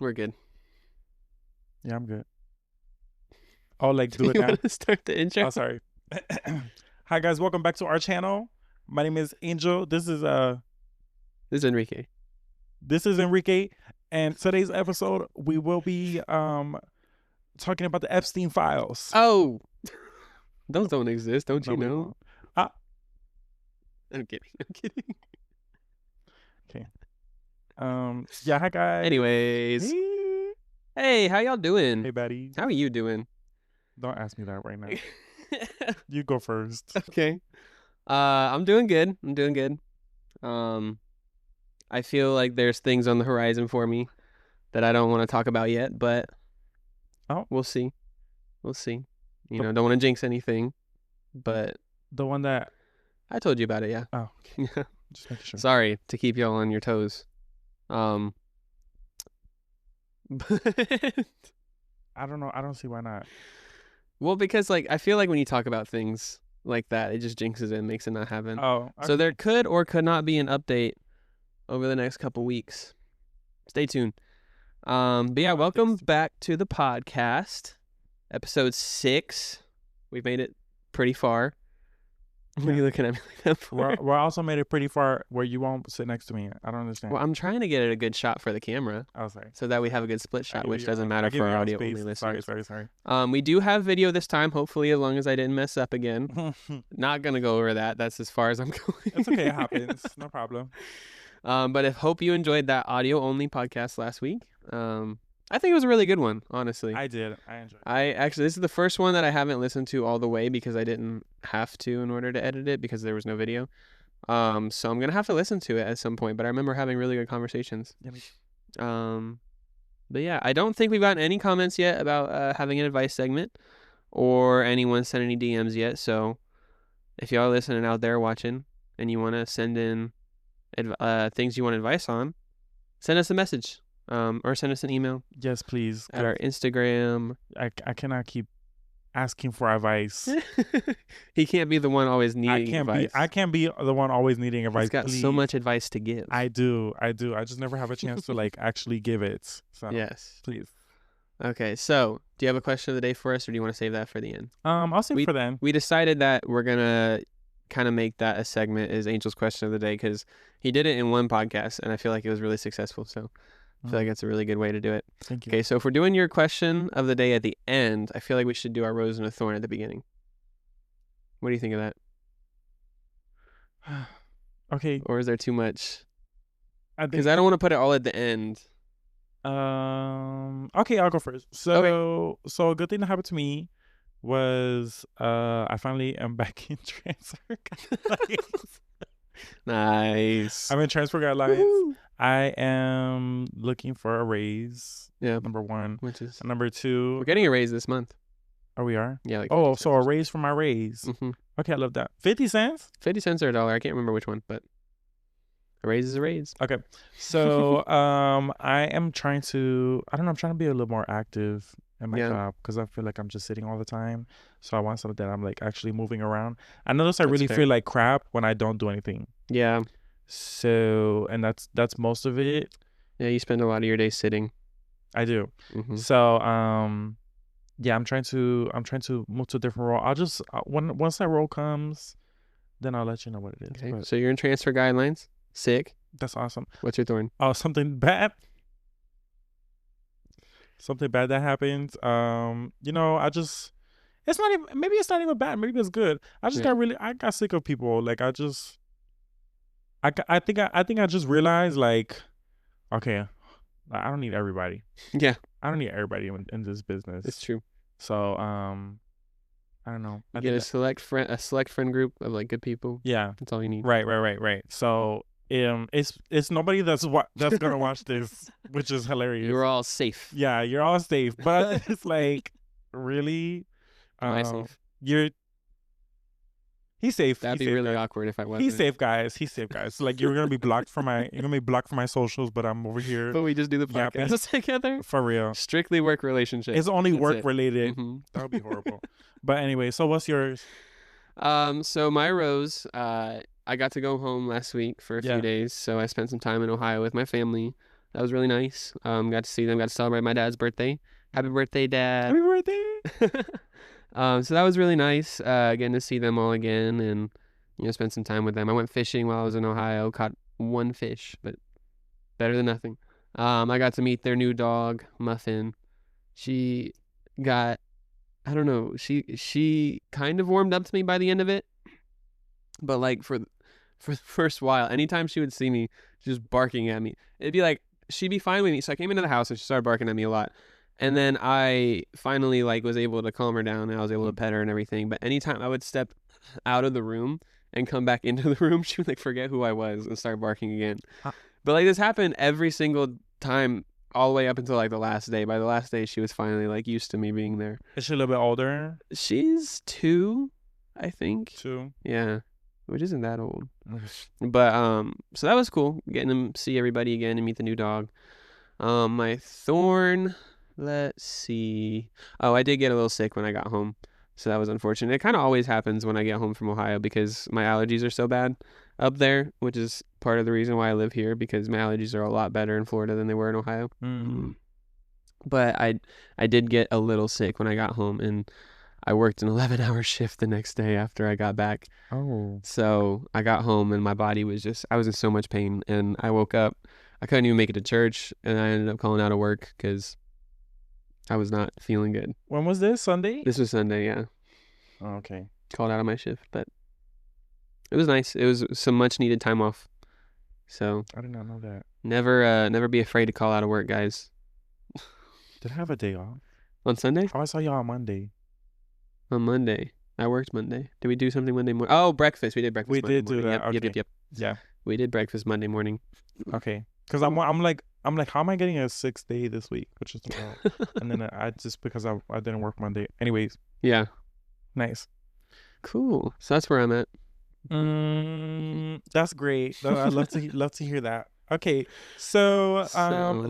we're good. Yeah, I'm good. Oh, like do it You now. want to start the intro? Oh, sorry. Hi guys, welcome back to our channel. My name is Angel. This is Enrique. Enrique, and today's episode we will be talking about the Epstein files. Oh, those don't exist, don't No, you we know? won't. I'm kidding. Okay. Yeah, hi guys. Anyways, Hey, hey, how y'all doing? hey buddy. How are you doing? Don't ask me that right now. You go first. Okay. I'm doing good. I feel like there's things on the horizon for me that I don't want to talk about yet, but we'll see. You know, don't want to jinx anything, but The one that I told you about it, yeah. Oh, okay. Just making sure. Sorry to keep y'all on your toes. But I don't know. I don't see why not. well, because like I feel like when you talk about things like that, it just jinxes it and makes it not happen. Oh, okay. So there could or could not be an update over the next couple weeks. Stay tuned. But yeah, welcome back to the podcast, episode 6. We've made it pretty far. What are you looking at me like that for? We're also made it pretty far where you won't sit next to me. I don't understand. Well, I'm trying to get it a good shot for the camera. Oh, sorry. So that we have a good split shot, which doesn't matter for our audio only listeners. Sorry. We do have video this time, hopefully, as long as I didn't mess up again. Not gonna go over that. That's as far as I'm going. It's okay. It happens. No problem. But I hope you enjoyed that audio only podcast last week. I think it was a really good one, honestly. I did. I enjoyed it. I actually, this is the first one that I haven't listened to all the way because I didn't have to in order to edit it because there was no video. So I'm gonna have to listen to it at some point. But I remember having really good conversations. Yeah, me too. But yeah, I don't think we've gotten any comments yet about having an advice segment or anyone sent any DMs yet. So if y'all are listening out there watching and you want to send in things you want advice on, send us a message or send us an email. Yes, please. At our Instagram. I cannot keep asking for advice. He can't be the one always needing advice. I can't be the one always needing advice. He's got so much advice to give. I do. I just never have a chance to like actually give it. So yes. Please. Okay, so do you have a question of the day for us, or do you want to save that for the end? I'll save for then. We decided that we're gonna kind of make that a segment as Angel's question of the day because he did it in one podcast and I feel like it was really successful. So I feel like that's a really good way to do it. Thank you. Okay, so if we're doing your question of the day at the end, I feel like we should do our rose and a thorn at the beginning. What do you think of that? Okay. Or is there too much? Because I don't want to put it all at the end. Okay, I'll go first. So a good thing that happened to me was I finally am back in transfer guidelines. Nice. I'm in transfer guidelines. Woo-hoo. I am looking for a raise. Yeah. Number 1. Which is number 2. We're getting a raise this month. Oh, we are? Yeah. Like so a raise for my raise. Mm-hmm. Okay, I love that. 50 cents? 50 cents or $1. I can't remember which one, but a raise is a raise. Okay. So I am trying to, I'm trying to be a little more active in my job because I feel like I'm just sitting all the time. So I want something that I'm like actually moving around. I notice I really feel like crap when I don't do anything. Yeah. So, and that's most of it. Yeah, you spend a lot of your day sitting. I do. Mm-hmm. So, yeah, I'm trying to move to a different role. I'll just once that role comes, then I'll let you know what it is. Okay. So you're in transfer guidelines. Sick. That's awesome. What's your thorn? Oh, something bad. Something bad that happens. You know, it's not even. Maybe it's not even bad. Maybe it's good. I just I got sick of people. Like I think I just realized like, okay, I don't need everybody. Yeah. I don't need everybody in this business. It's true. So I don't know. You get a select friend group of like good people. Yeah. That's all you need. Right. So it's nobody that's gonna watch this, which is hilarious. You're all safe. Yeah, you're all safe. But it's like, really? Am I safe? He's safe. That'd be really awkward if I wasn't. He's safe, guys. So like you're gonna be blocked from my socials, but I'm over here. But we just do the podcast together. For real. Strictly work relationship. It's only work related. Mm-hmm. That would be horrible. But anyway, so what's yours? So my rose, I got to go home last week for a few days, so I spent some time in Ohio with my family. That was really nice. Got to see them. Got to celebrate my dad's birthday. Happy birthday, Dad. Happy birthday. So that was really nice. Getting to see them all again and spend some time with them. I went fishing while I was in Ohio. Caught one fish, but better than nothing. I got to meet their new dog, Muffin. She got, I don't know, she kind of warmed up to me by the end of it, but like for the first while, anytime she would see me, just barking at me. It'd be like she'd be fine with me. So I came into the house and she started barking at me a lot. And then I finally like was able to calm her down and I was able to pet her and everything. But anytime I would step out of the room and come back into the room, she would like forget who I was and start barking again. But like this happened every single time all the way up until like the last day. By the last day, she was finally like used to me being there. Is she a little bit older? She's 2, I think. 2. Yeah, which isn't that old. But so that was cool, getting to see everybody again and meet the new dog. My thorn. Let's see. Oh, I did get a little sick when I got home, so that was unfortunate. It kind of always happens when I get home from Ohio because my allergies are so bad up there, which is part of the reason why I live here because my allergies are a lot better in Florida than they were in Ohio. Mm-hmm. But I did get a little sick when I got home, and I worked an 11-hour shift the next day after I got back. Oh. So I got home and my body was I was in so much pain, and I woke up. I couldn't even make it to church, and I ended up calling out of work because I was not feeling good. When was this? Sunday? This was Sunday, yeah. Oh, okay. Called out of my shift, but it was nice. It was some much needed time off. So I did not know that. never be afraid to call out of work, guys. Did I have a day off? On Sunday? Oh, I saw y'all on Monday. On Monday. I worked Monday. Did we do something Monday morning? Oh, breakfast. We did breakfast. We Monday did do morning. that. Yep, Okay. yep. Yeah. We did breakfast Monday morning. Okay. Because I'm like, how am I getting a 6th day this week? Which is and then I just because I didn't work Monday. Anyways. Yeah. Nice. Cool. So that's where I'm at. That's great. I'd love to hear that. Okay, so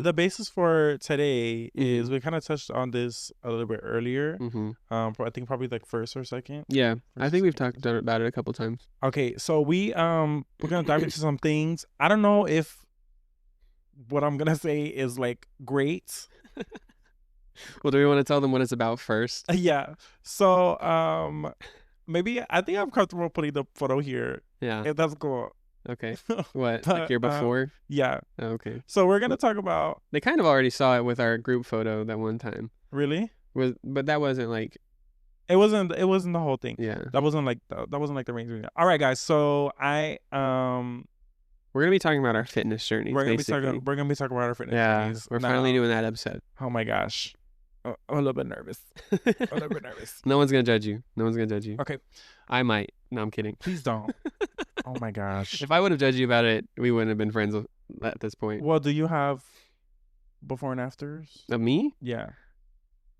the basis for today is we kind of touched on this a little bit earlier. I think probably like first or second. Yeah, I think we've talked about it a couple times. Okay, so we're gonna dive into some things. I don't know if what I'm gonna say is like great. Well, do we want to tell them what it's about first? Yeah. So maybe I think I'm comfortable putting the photo here. Yeah. If that's cool. Okay. What? Like your before? Yeah. Oh, okay. So we're gonna talk about. They kind of already saw it with our group photo that one time. Really? But that wasn't like. It wasn't the whole thing. Yeah. That wasn't like the main thing. All right, guys. So we're gonna be talking about our fitness journeys. We're gonna be talking about our fitness journeys. We're finally doing that episode. Oh my gosh. I'm a little bit nervous. No one's gonna judge you. Okay. I might. No, I'm kidding. Please don't. Oh my gosh. If I would have judged you about it, we wouldn't have been friends at this point. Well, do you have before and afters? Of me? Yeah.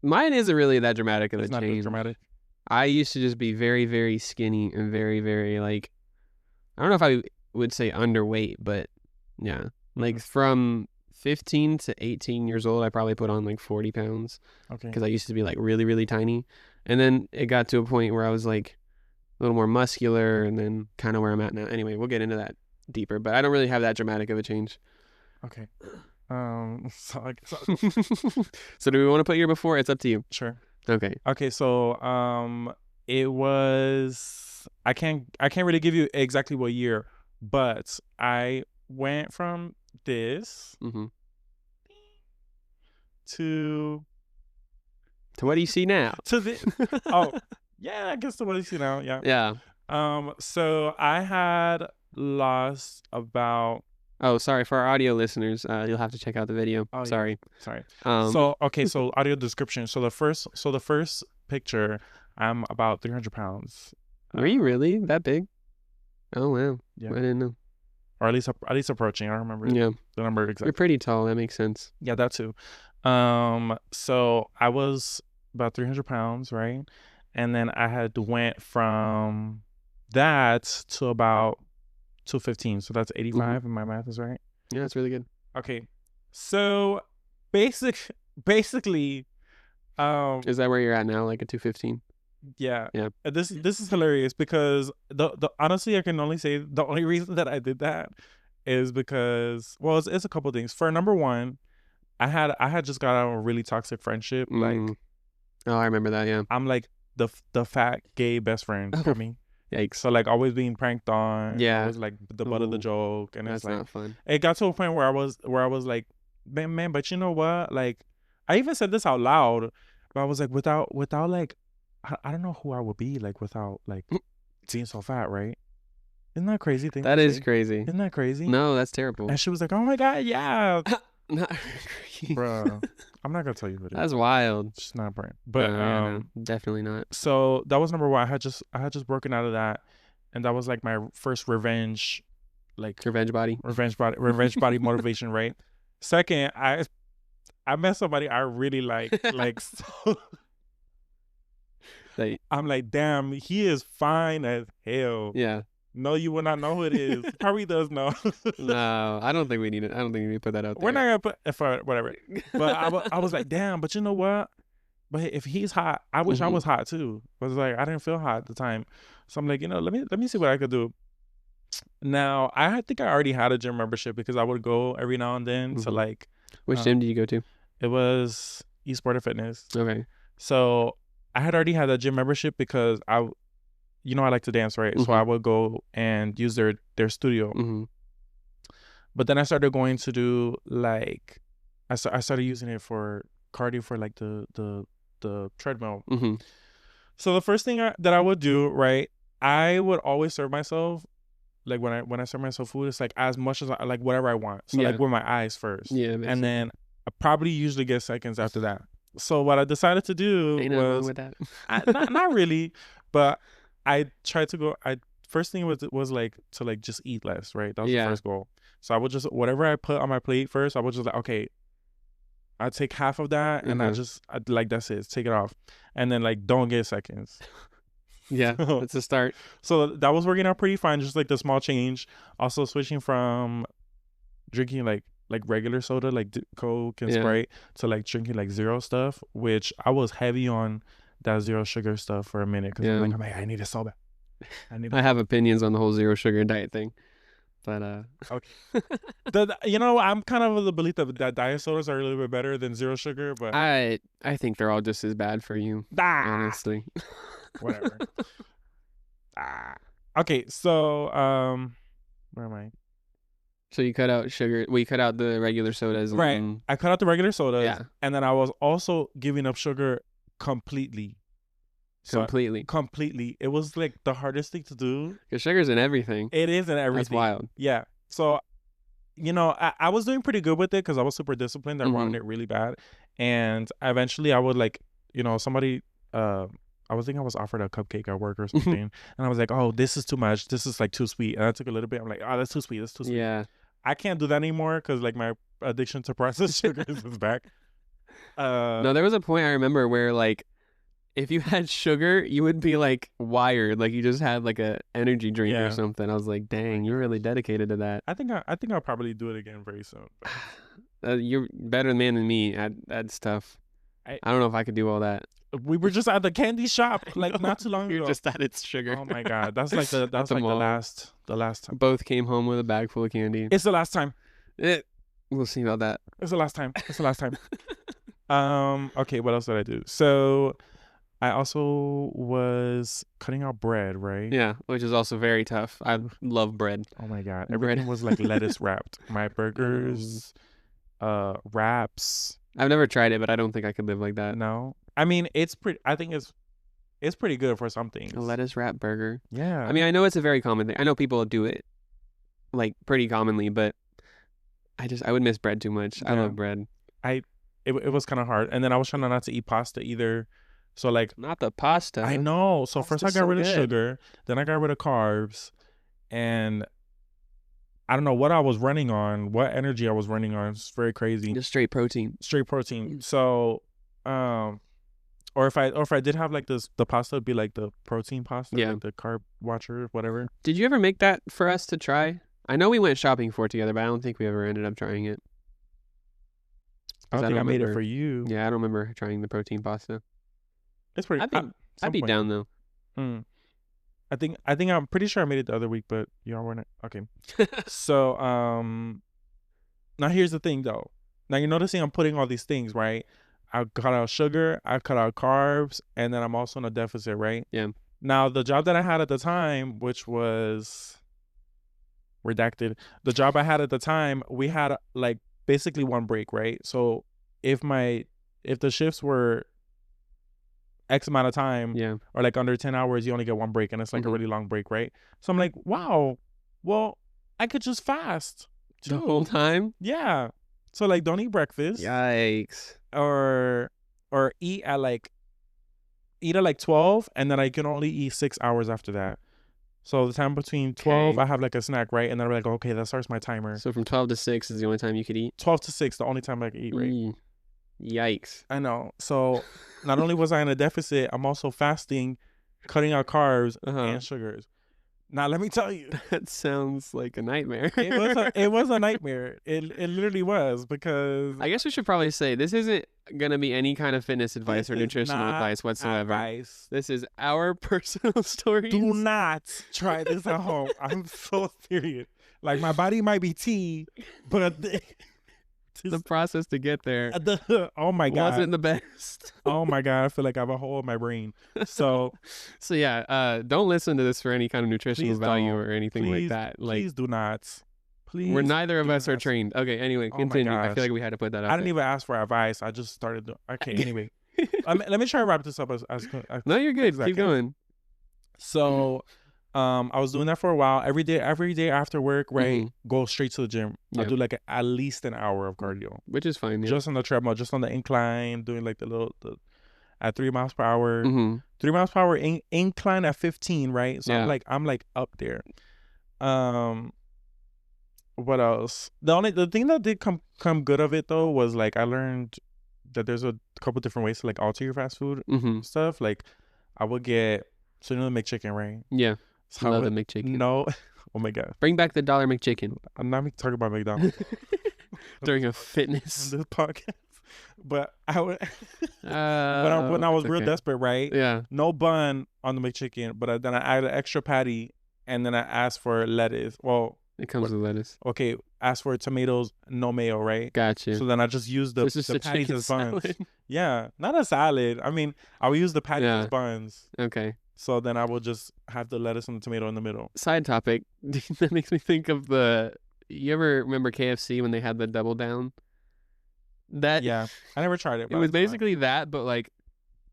Mine isn't really that dramatic of a change. Not that dramatic. I used to just be very, very skinny and very, very like, I don't know if I would say underweight, but yeah. Like from 15 to 18 years old, I probably put on like 40 pounds. Okay. Because I used to be like really, really tiny. And then it got to a point where I was like a little more muscular and then kind of where I'm at now. Anyway, we'll get into that deeper, but I don't really have that dramatic of a change. Okay. So do we want to put your before? It's up to you. Sure. Okay. Okay. So it was I can't really give you exactly what year, but I went from this to what do you see now? To this. Oh, yeah. I guess to what you see now. Yeah. Yeah. So I had lost about. Oh, sorry for our audio listeners. You'll have to check out the video. Oh, sorry. Yeah. Sorry. So okay. So audio description. So the first picture, I'm about 300 pounds. Are you really that big? Oh wow. Yeah. I didn't know. Or at least approaching. I don't remember. Yeah. The number exactly. You're pretty tall. That makes sense. Yeah, that too. So I was about 300 pounds, right? And then I had went from that to about 215. So that's 85 if my math is right. Yeah, that's really good. Okay. So basically is that where you're at now, like a 215? Yeah. Yeah. This is hilarious because the honestly I can only say the only reason that I did that is because, well, it's a couple things. For number one, I had just got out of a really toxic friendship. Like, oh, I remember that. Yeah, I'm like the fat gay best friend. I mean, yikes. So like always being pranked on. Yeah, always like the butt of the joke, and that's it's like not fun. it got to a point where I was like, man, but you know what? Like, I even said this out loud, but I was like, without like, I don't know who I would be like without like being so fat, right? Isn't that crazy thing? That is crazy. Isn't that crazy? No, that's terrible. And she was like, "Oh my god, yeah." Not Bro, I'm not gonna tell you who it is. That's wild. It's not brand, but no, definitely not. So that was number one. I had just broken out of that, and that was like my first revenge, like revenge body motivation, right? Second, I met somebody I really like so. I'm like, damn, he is fine as hell. Yeah. No, you will not know who it is. Probably does know. No, I don't think we need it. I don't think we need to put that out there. We're not gonna put for whatever. But I was like, damn. But you know what? But if he's hot, I wish I was hot too. I was like, I didn't feel hot at the time, so I'm like, let me see what I could do. Now I think I already had a gym membership because I would go every now and then to like. Which gym did you go to? It was Esport and Fitness. Okay. So I had already had that gym membership because I like to dance, right? So I would go and use their studio. But then I started going to do like, I started using it for cardio for like the treadmill. So the first thing that I would do, right? I would always serve myself, like when I serve myself food, it's like as much as I like whatever I want. So like with my eyes first. Yeah. And then I probably usually get seconds after that. So what I decided to do was with that. not really, but I tried to go. First thing was like to like just eat less, right? That was the first goal. So I would just whatever I put on my plate first, I would just like, okay, I'd take half of that and I'd like that's it, take it off, and then like don't get seconds. Yeah, that's a start. So that was working out pretty fine, just like the small change. Also switching from drinking like regular soda, like Coke and Sprite, to like drinking like zero stuff, which I was heavy on that zero sugar stuff for a minute because I'm like, I need it so bad. I have opinions on the whole zero sugar diet thing, but okay. I'm kind of of the belief that diet sodas are a little bit better than zero sugar, but I think they're all just as bad for you, honestly. Whatever. Okay, so where am I? So you cut out sugar. We cut out the regular sodas. Right. I cut out the regular sodas. Yeah. And then I was also giving up sugar completely. Completely. It was like the hardest thing to do. Because sugar's in everything. It is in everything. That's wild. Yeah. So, I was doing pretty good with it because I was super disciplined. I wanted it really bad. And eventually I would like, somebody, I was offered a cupcake at work or something. And I was like, oh, this is too much. This is like too sweet. And I took a little bit. I'm like, oh, that's too sweet. That's too sweet. Yeah. I can't do that anymore because like my addiction to processed sugar is back. No, there was a point I remember where like if you had sugar, you would be like wired, like you just had like a energy drink or something. I was like, dang, you're really dedicated to that. I think I'll probably do it again very soon. You're better man than me at stuff. I don't know if I could do all that. We were just at the candy shop like not too long ago. You're just at its sugar. Oh my god, that's like the last time. Both came home with a bag full of candy. It's the last time. We'll see about that. It's the last time. Okay, what else did I do? So I also was cutting out bread, right? Yeah, which is also very tough. I love bread. Oh my god, everything was like lettuce wrapped. My burgers, wraps. I've never tried it, but I don't think I could live like that. No, I mean it's pretty. I think it's pretty good for some things. A lettuce wrap burger. Yeah. I mean, I know it's a very common thing. I know people do it like pretty commonly, but I would miss bread too much. Yeah. I love bread. It was kind of hard, and then I was trying not to eat pasta either. So like not the pasta. I know. So first I got rid of sugar, then I got rid of carbs, and I don't know what I was running on, what energy I was running on. It's very crazy. Just straight protein. So, or if I did have like the pasta, it'd be like the protein pasta, like the carb watcher, whatever. Did you ever make that for us to try? I know we went shopping for it together, but I don't think we ever ended up trying it. I don't think I made it for you. Yeah, I don't remember trying the protein pasta. It's pretty. I'd be down though. I think I'm pretty sure I made it the other week, but y'all weren't. Okay. So now here's the thing though. Now you're noticing I'm putting all these things, right? I cut out sugar, I cut out carbs, and then I'm also in a deficit, right? Yeah. Now the job that I had at the time, which was redacted, the job I had at the time, we had like basically one break, right? So if the shifts were X amount of time, Yeah. or like under 10 hours, you only get one break, and it's like a really long break, right? So I'm like, wow, well, I could just fast too. The whole time? Yeah. So like, don't eat breakfast. Yikes. Or eat at like 12, and then I can only eat 6 hours after that. So the time between 12, Okay. I have like a snack, right? And then I'm like, okay, that starts my timer. So from 12 to 6 is the only time you could eat? 12 to 6, the only time I can eat, right? Yikes. I know. So not only was I in a deficit, I'm also fasting, cutting out carbs and sugars. Now let me tell you, that sounds like a nightmare. it was a nightmare. It literally was, because I guess we should probably say this isn't gonna be any kind of fitness advice or nutritional advice whatsoever. This is our personal stories. Do not try this at home. I'm so serious. Like, my body might be tea, but the process to get there oh my God, wasn't the best. Oh my God, I feel like I have a hole in my brain. So yeah, don't listen to this for any kind of nutritional value or anything like that. Like, please do not. Please. We're neither of us are trained. Okay, anyway, continue. I feel like we had to put that up. I didn't even ask for advice. I just started. Okay, anyway. Let me try to wrap this up as no, you're good. Keep going. So I was doing that for a while. Every day after work, right? Go straight to the gym. I'll do like at least an hour of cardio, which is fine. Yeah. Just on the treadmill, just on the incline, doing like at 3 miles per hour. 3 miles per hour incline at 15, right? So I'm like up there. What else? The thing that did come good of it though was like I learned that there's a couple different ways to like alter your fast food stuff. Like I would get, so you know the McChicken, right? Yeah. So love the McChicken. No. Oh my God. Bring back the $1 McChicken. I'm not talking about McDonald's. During a fitness on this podcast. But I would when I was real desperate, right? Yeah. No bun on the McChicken, but then I added an extra patty, and then I asked for lettuce. Well, it comes with lettuce. Okay, ask for tomatoes, no mayo, right? Gotcha. So then I just used the patties as buns. Yeah, not a salad. I mean, I would use the patties as buns. Okay. So then I will just have the lettuce and the tomato in the middle. Side topic. That makes me think of you ever remember KFC when they had the double down? Yeah, I never tried it. It was basically that, but like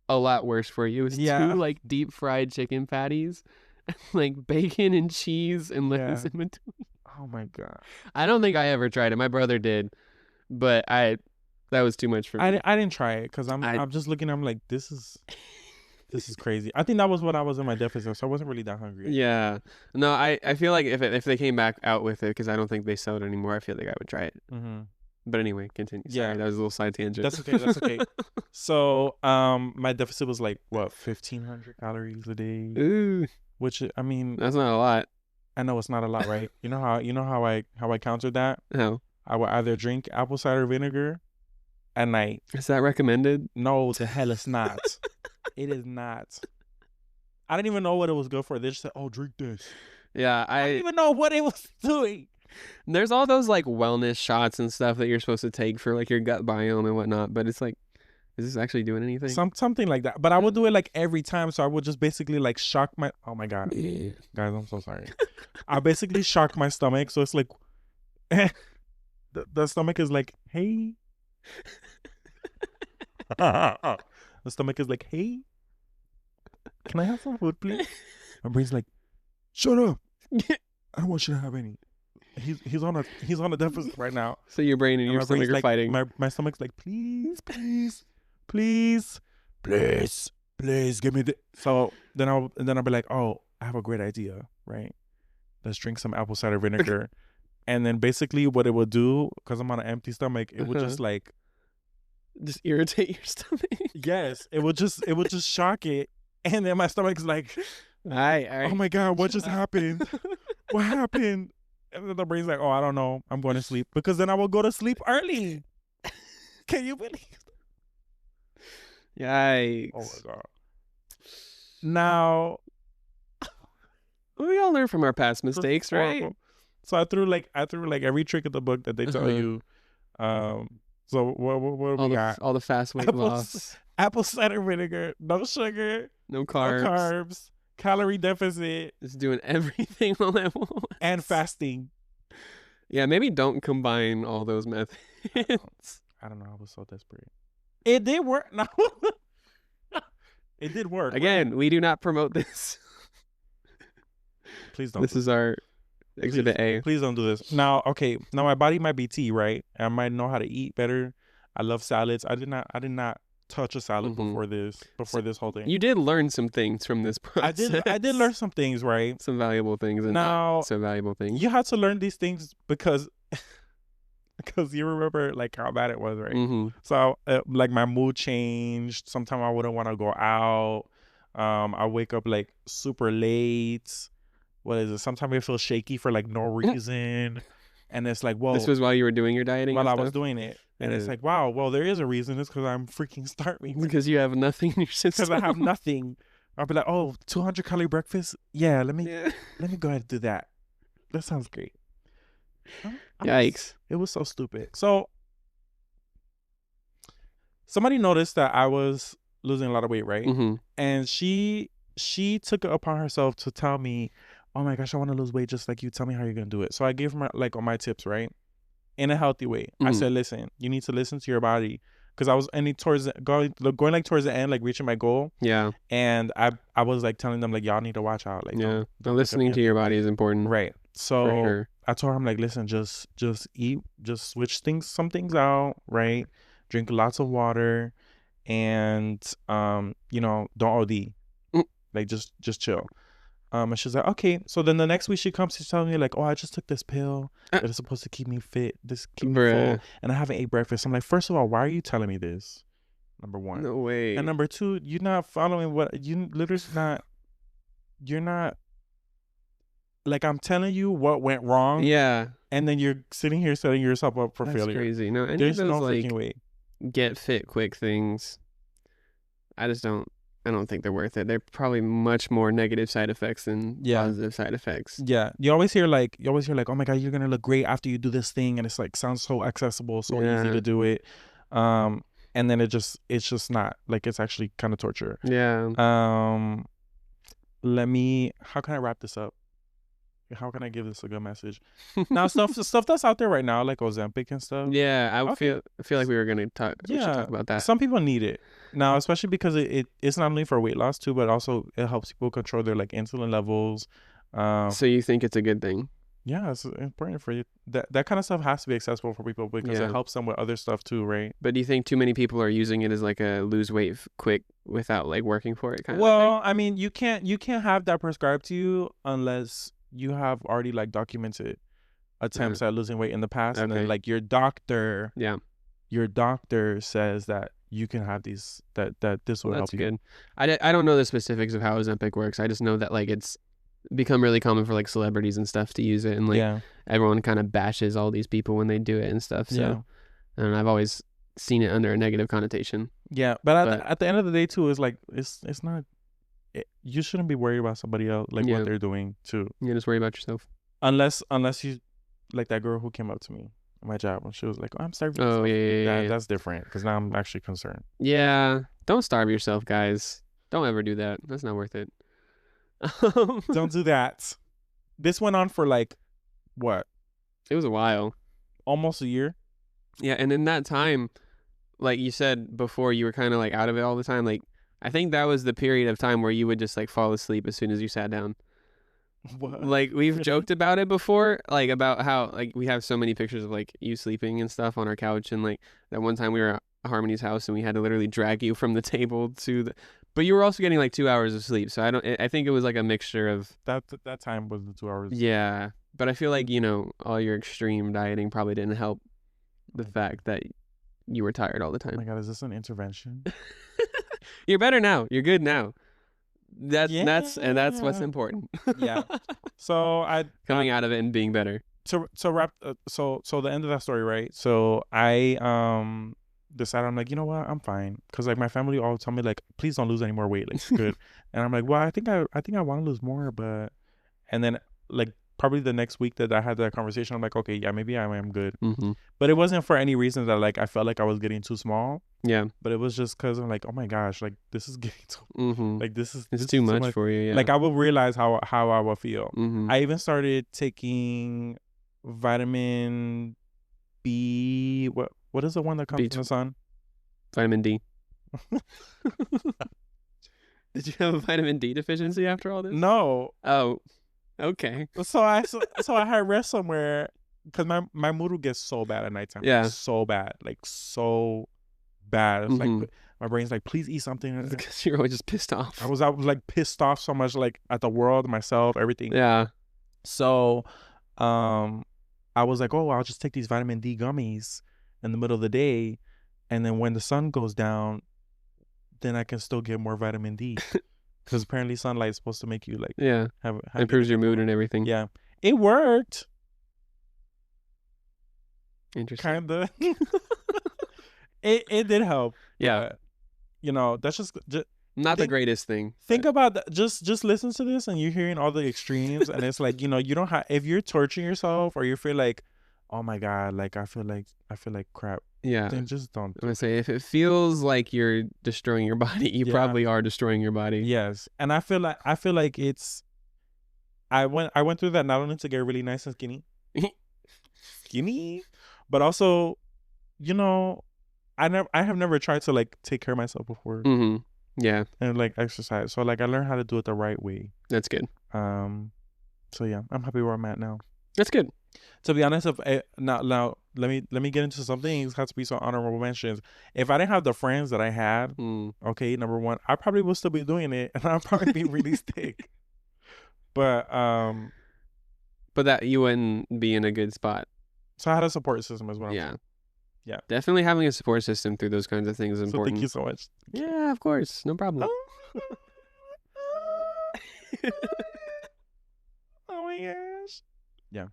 a lot worse for you. It was 2 like deep fried chicken patties, like bacon and cheese and lettuce in between. Oh my God. I don't think I ever tried it. My brother did, but that was too much for me. I didn't try it because I'm just looking. I'm like, this is crazy. I think that was when I was in my deficit, so I wasn't really that hungry. Yeah. No, I feel like if they came back out with it, because I don't think they sell it anymore, I feel like I would try it. But anyway, continue. Sorry, that was a little side tangent. That's okay. So my deficit was like what, 1,500 calories a day. Ooh. Which, I mean, that's not a lot. I know it's not a lot, right? You know how I countered that? How? I would either drink apple cider vinegar at night. Is that recommended? No, to hell it's not. It is not. I didn't even know what it was good for. They just said, "Oh, drink this." Yeah, I didn't even know what it was doing. There's all those like wellness shots and stuff that you're supposed to take for like your gut biome and whatnot, but it's like, is this actually doing anything? Something like that. But I would do it like every time, so I would just basically like shock my. Oh my God, guys, I'm so sorry. I basically shock my stomach, so it's like, the stomach is like, hey. The stomach is like, hey, can I have some food, please? My brain's like, shut up. I don't want you to have any. He's on a deficit right now. So your brain and your stomach are like, fighting. My stomach's like, please, give me the. So then I'll be like, oh, I have a great idea, right? Let's drink some apple cider vinegar, and then basically what it would do, because I'm on an empty stomach, it would just like. Just irritate your stomach. Yes, it would just shock it, and then my stomach's like, all right. Oh my God, what just happened? What happened? And then the brain's like, oh, I don't know. I'm going to sleep, because then I will go to sleep early. Can you believe? Yikes! Oh my God. Now, We all learn from our past mistakes, right? Horrible. So I threw like every trick in the book that they tell you. So what we got? All the fast weight loss. Apple cider vinegar, no sugar, no carbs, calorie deficit. Just doing everything all at once. And fasting. Yeah, maybe don't combine all those methods. I don't know. I was so desperate. It did work. No. It did work. Again, we do not promote this. Please don't. This is our exhibit A. Please don't do this. Now, okay. Now my body might be T, right? I might know how to eat better. I love salads. I did not touch a salad before this whole thing. You did learn some things from this process. I did learn some things, right? Some valuable things. And now, some valuable things. You had to learn these things because you remember like how bad it was, right? So like my mood changed. Sometimes I wouldn't want to go out. I wake up like super late. What is it? Sometimes I feel shaky for like no reason. And it's like, whoa. This was while you were doing your dieting? While I was doing it. And it's like, wow, well, there is a reason. It's because I'm freaking starving. Because you have nothing in your system. Because I have nothing. I'll be like, oh, 200 calorie breakfast? Yeah, let me go ahead and do that. That sounds great. Yikes. It was so stupid. So somebody noticed that I was losing a lot of weight, right? And she took it upon herself to tell me, oh my gosh, I want to lose weight just like you. Tell me how you're going to do it. So I gave her like all my tips, right? In a healthy way. I said, listen, you need to listen to your body. Because I was going like towards the end, like reaching my goal. Yeah. And I was like telling them like, y'all need to watch out. Like, don't listening to your body is important. Right. So I told her, I'm like, listen, just eat, just switch some things out, right? Drink lots of water, and don't OD. Like just chill. And she's like, okay. So then the next week she comes, she's telling me like, oh, I just took this pill that is supposed to keep me fit, keep me full, and I haven't ate breakfast. I'm like, first of all, why are you telling me this? Number one. No way. And number two, you're not following you're not like, I'm telling you what went wrong. Yeah. And then you're sitting here setting yourself up for failure. That's crazy. No, there's no freaking way. Get fit quick things. I don't think they're worth it. They're probably much more negative side effects than positive side effects. Yeah. You always hear like, oh my God, you're going to look great after you do this thing. And it's like, sounds so accessible, so easy to do it. And then it's just not. Like, it's actually kind of torture. Yeah. How can I wrap this up? How can I give this a good message? Now, stuff that's out there right now, like Ozempic and stuff. Yeah, I feel like we were gonna talk. Yeah, we should talk about that. Some people need it now, especially because it's not only for weight loss too, but also it helps people control their like insulin levels. So you think it's a good thing? Yeah, it's important for you. That kind of stuff has to be accessible for people because it helps them with other stuff too, right? But do you think too many people are using it as like a lose weight quick without like working for it kind of thing? Well, I mean, you can't have that prescribed to you unless you have already like documented attempts at losing weight in the past, and then like your doctor says that you can have these, that this will help you. That's good. I don't know the specifics of how Ozempic works. I just know that like it's become really common for like celebrities and stuff to use it, and like everyone kind of bashes all these people when they do it and stuff. So and I've always seen it under a negative connotation. Yeah, but at the end of the day too, it's like it's not. You shouldn't be worried about somebody else, like what they're doing too. You just worry about yourself. Unless you, like that girl who came up to me at my job and she was like, "Oh, I'm starving." Oh yeah. That's different because now I'm actually concerned. Yeah, don't starve yourself, guys. Don't ever do that. That's not worth it. Don't do that. This went on for like what? It was a while. Almost a year. Yeah, and in that time, like you said before, you were kind of like out of it all the time, like. I think that was the period of time where you would just like fall asleep as soon as you sat down. What? Like we've joked about it before, like about how like we have so many pictures of like you sleeping and stuff on our couch, and like that one time we were at Harmony's house and we had to literally drag you from the table to the. But you were also getting like 2 hours of sleep, so I think it was like a mixture of that time was the 2 hours. Yeah, but I feel like all your extreme dieting probably didn't help the fact that you were tired all the time. Oh my God, is this an intervention? You're better now. You're good now. That's what's important. Yeah. So coming out of it and being better. So wrap. So the end of that story, right? So I decided, I'm like, you know what, I'm fine, because like my family all tell me like, please don't lose any more weight, like it's good. And I'm like, well, I think I want to lose more, but And then like probably the next week that I had that conversation, I'm like, okay, yeah, maybe I am good. Mm-hmm. But it wasn't for any reason that like I felt like I was getting too small. Yeah. But it was just because I'm like, oh my gosh, like this is getting too, Mm-hmm. like this is It's too is much for you. Yeah. Like I will realize how I will feel. Mm-hmm. I even started taking vitamin B. What is the one that comes from the sun? Vitamin D. Did you have a vitamin D deficiency after all this? No. Oh, okay. So I had read somewhere because my mood would get so bad at nighttime. Yeah. So bad, like so bad. It's Mhm. like my brain's like, please eat something. Because you're always just pissed off. I was like pissed off so much, like at the world, myself, everything. Yeah. So, I was like, oh, I'll just take these vitamin D gummies in the middle of the day, and then when the sun goes down, then I can still get more vitamin D. Because apparently sunlight is supposed to make you like Yeah. have Improves your mood and everything. Yeah, it worked. Interesting. Kinda. it did help. Yeah. But, that's just not the greatest thing. Think about that. Just listen to this, and you're hearing all the extremes, and it's like, you don't have, if you're torturing yourself or you feel like, oh my god, like I feel like crap. Yeah. Then just don't. I'm gonna say if it feels like you're destroying your body, you probably are destroying your body. Yes, and I feel like it's. I went through that not only to get really nice and skinny, but also, I have never tried to like take care of myself before. Mm-hmm. Yeah. And like exercise, so like I learned how to do it the right way. That's good. So yeah, I'm happy where I'm at now. That's good. To be honest, now let me get into something. It has to be some honorable mentions. If I didn't have the friends that I had, okay, number one, I probably would still be doing it, and I'd probably be really sick. But that you wouldn't be in a good spot. So I had a support system as well. Yeah. Yeah. Definitely having a support system through those kinds of things is important. Thank you so much. Yeah, of course. No problem. Oh my gosh. Yeah.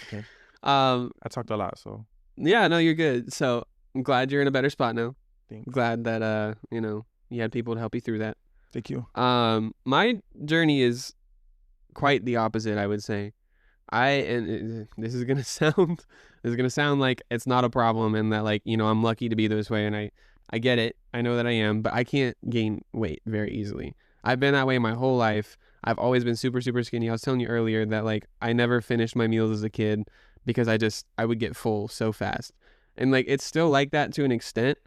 Okay. I talked a lot, so. Yeah, no, you're good. So I'm glad you're in a better spot now. Thanks. Glad that you had people to help you through that. Thank you. My journey is quite the opposite, I would say. This is gonna sound like it's not a problem, and that like I'm lucky to be this way, and I get it. I know that I am, but I can't gain weight very easily. I've been that way my whole life. I've always been super, super skinny. I was telling you earlier that like I never finished my meals as a kid because I would get full so fast, and like it's still like that to an extent.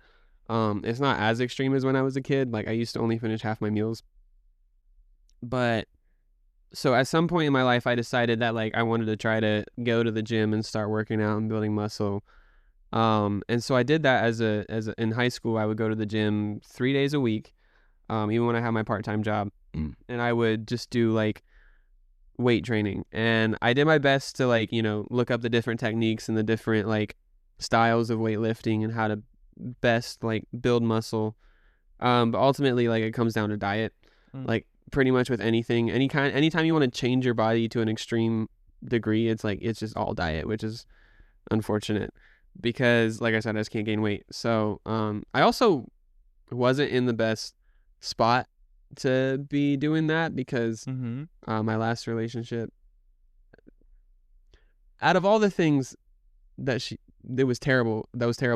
It's not as extreme as when I was a kid. Like I used to only finish half my meals, but. So at some point in my life, I decided that like I wanted to try to go to the gym and start working out and building muscle. And so I did that as in high school. I would go to the gym 3 days a week, even when I had my part-time job, and I would just do like weight training. And I did my best to like look up the different techniques and the different like styles of weightlifting and how to best like build muscle. But ultimately, like it comes down to diet, like. Pretty much with anything, anytime you want to change your body to an extreme degree, it's just all diet, which is unfortunate because like I said, I just can't gain weight. So I also wasn't in the best spot to be doing that because my last relationship, out of all the things that was terrible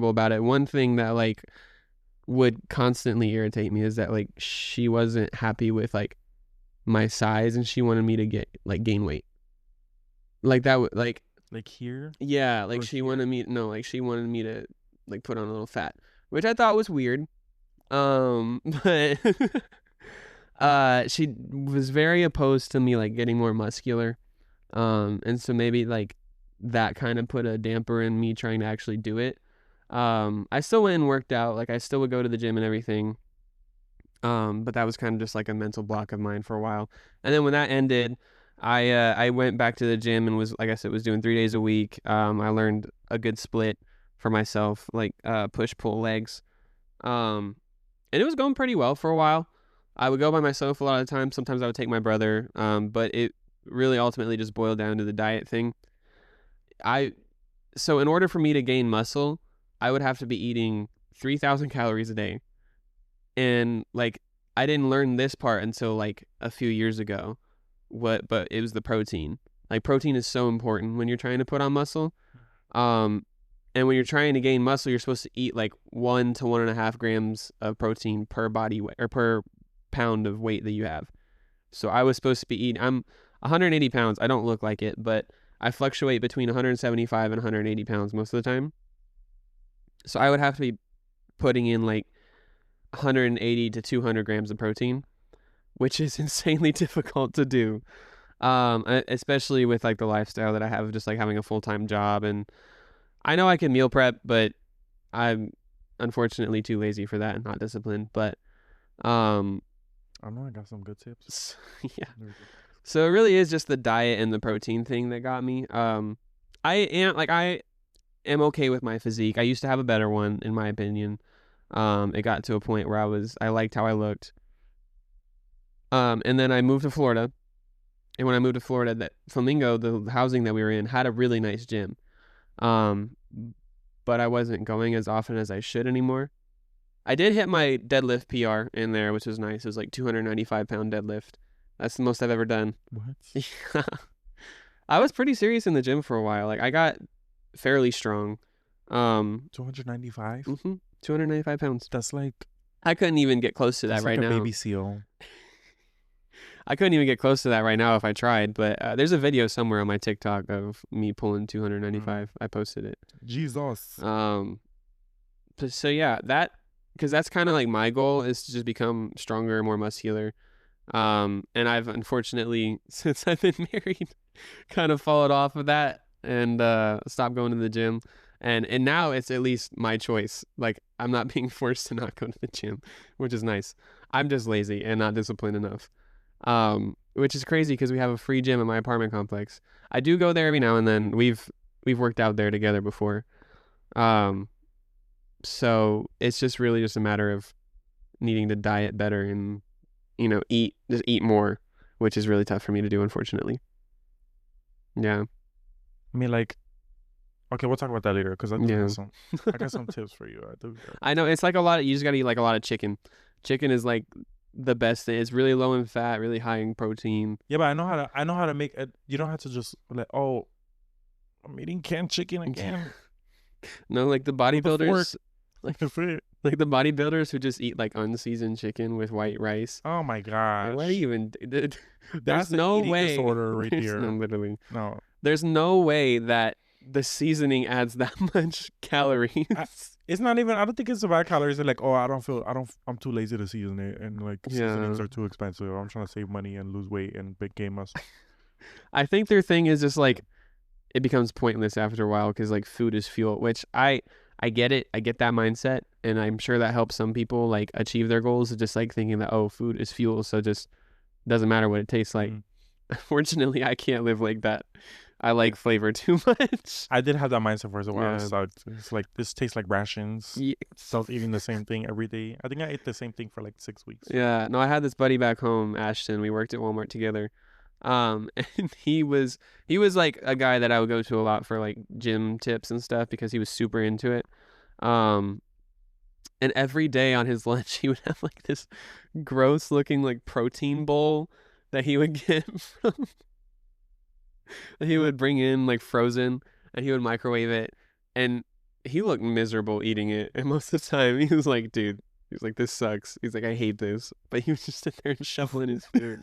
about it, one thing that like would constantly irritate me is that like she wasn't happy with like my size and she wanted me to gain weight. Like that would like here? Yeah, like she wanted me to like put on a little fat, which I thought was weird. But she was very opposed to me like getting more muscular. And so maybe like that kind of put a damper in me trying to actually do it. I still went and worked out. Like I still would go to the gym and everything. But that was kind of just like a mental block of mine for a while. And then when that ended, I went back to the gym and was, like I said, was doing 3 days a week. I learned a good split for myself, like push pull legs. And it was going pretty well for a while. I would go by myself a lot of the time. Sometimes I would take my brother. But it really ultimately just boiled down to the diet thing. So in order for me to gain muscle, I would have to be eating 3,000 calories a day. And like, I didn't learn this part until like a few years ago. but it was the protein. Like, protein is so important when you're trying to put on muscle. And when you're trying to gain muscle, you're supposed to eat like 1 to 1.5 grams of protein per body weight or per pound of weight that you have. So I was supposed to be eating. I'm 180 pounds. I don't look like it, but I fluctuate between 175 and 180 pounds most of the time. So I would have to be putting in like 180 to 200 grams of protein, which is insanely difficult to do. Especially with like the lifestyle that I have, just like having a full-time job. And I know I can meal prep, but I'm unfortunately too lazy for that and not disciplined. But I know I got some good tips. Yeah. So it really is just the diet and the protein thing that got me. I am okay with my physique. I used to have a better one, in my opinion. It got to a point where I liked how I looked. And then I moved to Florida. And when I moved to Florida, that Flamingo, the housing that we were in, had a really nice gym. But I wasn't going as often as I should anymore. I did hit my deadlift PR in there, which was nice. It was like 295-pound deadlift. That's the most I've ever done. What? Yeah. I was pretty serious in the gym for a while. Like, I got fairly strong. 295? 295 pounds. That's like... I couldn't even get close to that right now. That's like a baby seal. I couldn't even get close to that right now if I tried, but there's a video somewhere on my TikTok of me pulling 295. I posted it. Jesus. So yeah, because that's kind of like my goal, is to just become stronger, more muscular. And I've unfortunately, since I've been married, kind of followed off of that and stopped going to the gym. And now it's at least my choice. Like, I'm not being forced to not go to the gym, which is nice. I'm just lazy and not disciplined enough. Which is crazy because we have a free gym in my apartment complex. I do go there every now and then. We've worked out there together before. So it's just really just a matter of needing to diet better and, eat more, which is really tough for me to do, unfortunately. Yeah. I mean, like, okay, we'll talk about that later because I got some tips for you. I know it's like you just got to eat like a lot of chicken. Chicken is like the best thing. It's really low in fat, really high in protein. Yeah, but I know how to make it. You don't have to just like, oh, I'm eating canned chicken again. No, like the bodybuilders, like the bodybuilders who just eat like unseasoned chicken with white rice. Oh my gosh! Why do you even? That's no way. Disorder right here. No, literally. No. There's no way that the seasoning adds that much calories. It's not even. I don't think it's about calories. They're like, oh, I'm too lazy to season it, and like seasonings are too expensive. I'm trying to save money and lose weight and gain muscle. I think their thing is just like, it becomes pointless after a while because like food is fuel, which I get it. I get that mindset, and I'm sure that helps some people like achieve their goals of just like thinking that, oh, food is fuel, so just doesn't matter what it tastes like. Unfortunately, I can't live like that. I like flavor too much. I did have that mindset for a while. So it's like, this tastes like rations. Yeah. So I was eating the same thing every day. I think I ate the same thing for like 6 weeks. Yeah. No, I had this buddy back home, Ashton. We worked at Walmart together. And he was like a guy that I would go to a lot for like gym tips and stuff because he was super into it. And every day on his lunch, he would have like this gross looking like protein bowl that he would get from... He would bring in like frozen, and he would microwave it, and he looked miserable eating it. And most of the time, he was like, "Dude," he's like, "This sucks." He's like, "I hate this," but he was just sit there and shoveling his food.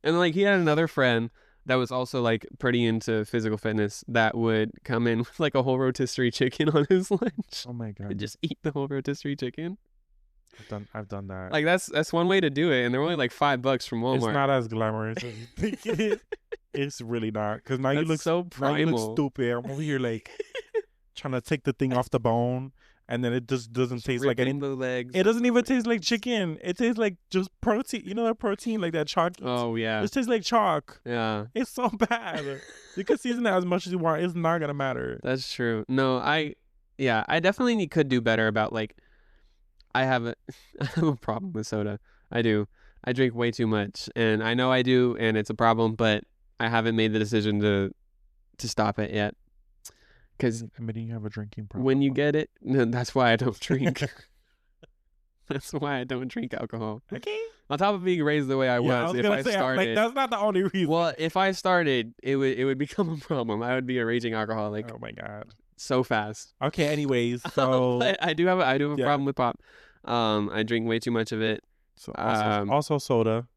And like, he had another friend that was also like pretty into physical fitness that would come in with like a whole rotisserie chicken on his lunch. Oh my god! And just eat the whole rotisserie chicken. I've done that. Like that's one way to do it, and they're only like $5 from Walmart. It's not as glamorous as you think it is. It's really not, because now you look so primal. Now you look stupid. I'm over here like trying to take the thing off the bone, and then it just doesn't taste like any. The legs. It doesn't even taste like chicken. It tastes like just protein. You know that protein, like that chalk. Oh yeah. It tastes like chalk. Yeah. It's so bad. You can season it as much as you want. It's not gonna matter. That's true. No, I definitely could do better about like. I have a problem with soda. I do. I drink way too much, and I know I do, and it's a problem, but I haven't made the decision to stop it yet. Because admitting you have a drinking problem. When you get it, no, that's why I don't drink. That's why I don't drink alcohol. Okay. On top of being raised the way I was, if I started, like, that's not the only reason. Well, if I started, it would become a problem. I would be a raging alcoholic. Oh my god, so fast. Okay, anyways, so but I do have a problem with pop. I drink way too much of it. So also soda.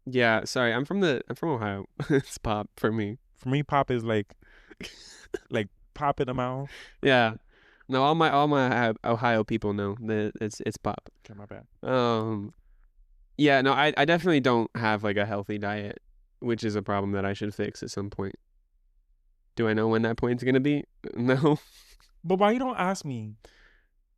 Yeah, sorry, I'm from Ohio. It's pop for me. For me, pop is like pop in the mouth. Yeah. No, all my Ohio people know that it's pop. Okay, my bad. Yeah, no, I definitely don't have like a healthy diet, which is a problem that I should fix at some point. Do I know when that point's gonna be? No. But why you don't ask me?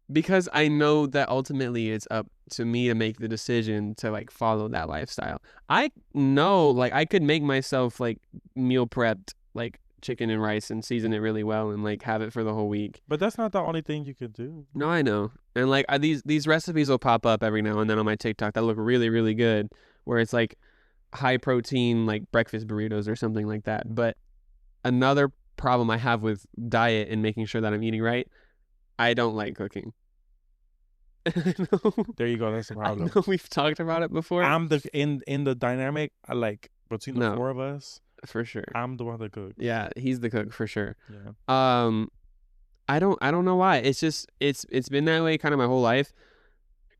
Because I know that ultimately it's up to me to make the decision to like follow that lifestyle. I know like I could make myself like meal prepped like chicken and rice and season it really well and like have it for the whole week. But that's not the only thing you could do. No, I know. And like these recipes will pop up every now and then on my TikTok that look really, really good, where it's like high protein like breakfast burritos or something like that. But another problem I have with diet and making sure that I'm eating right, I don't like cooking. I know. There you go. That's the problem. I know we've talked about it before. I'm the in the dynamic. I like between the four of us. For sure. I'm the one that cooks. Yeah, he's the cook for sure. Yeah. I don't know why. It's just it's been that way kind of my whole life.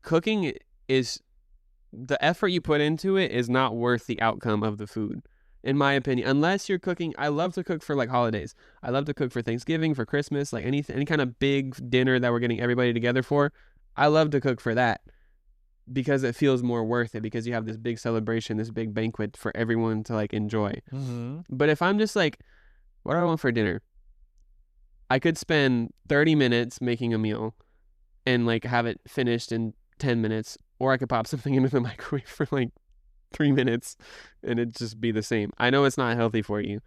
Cooking is the effort you put into it is not worth the outcome of the food, in my opinion. Unless you're cooking, I love to cook for like holidays. I love to cook for Thanksgiving, for Christmas, like any kind of big dinner that we're getting everybody together for. I love to cook for that because it feels more worth it because you have this big celebration, this big banquet for everyone to like enjoy. Mm-hmm. But if I'm just like, what do I want for dinner? I could spend 30 minutes making a meal and like have it finished in 10 minutes, or I could pop something into the microwave for like 3 minutes and it'd just be the same. I know it's not healthy for you,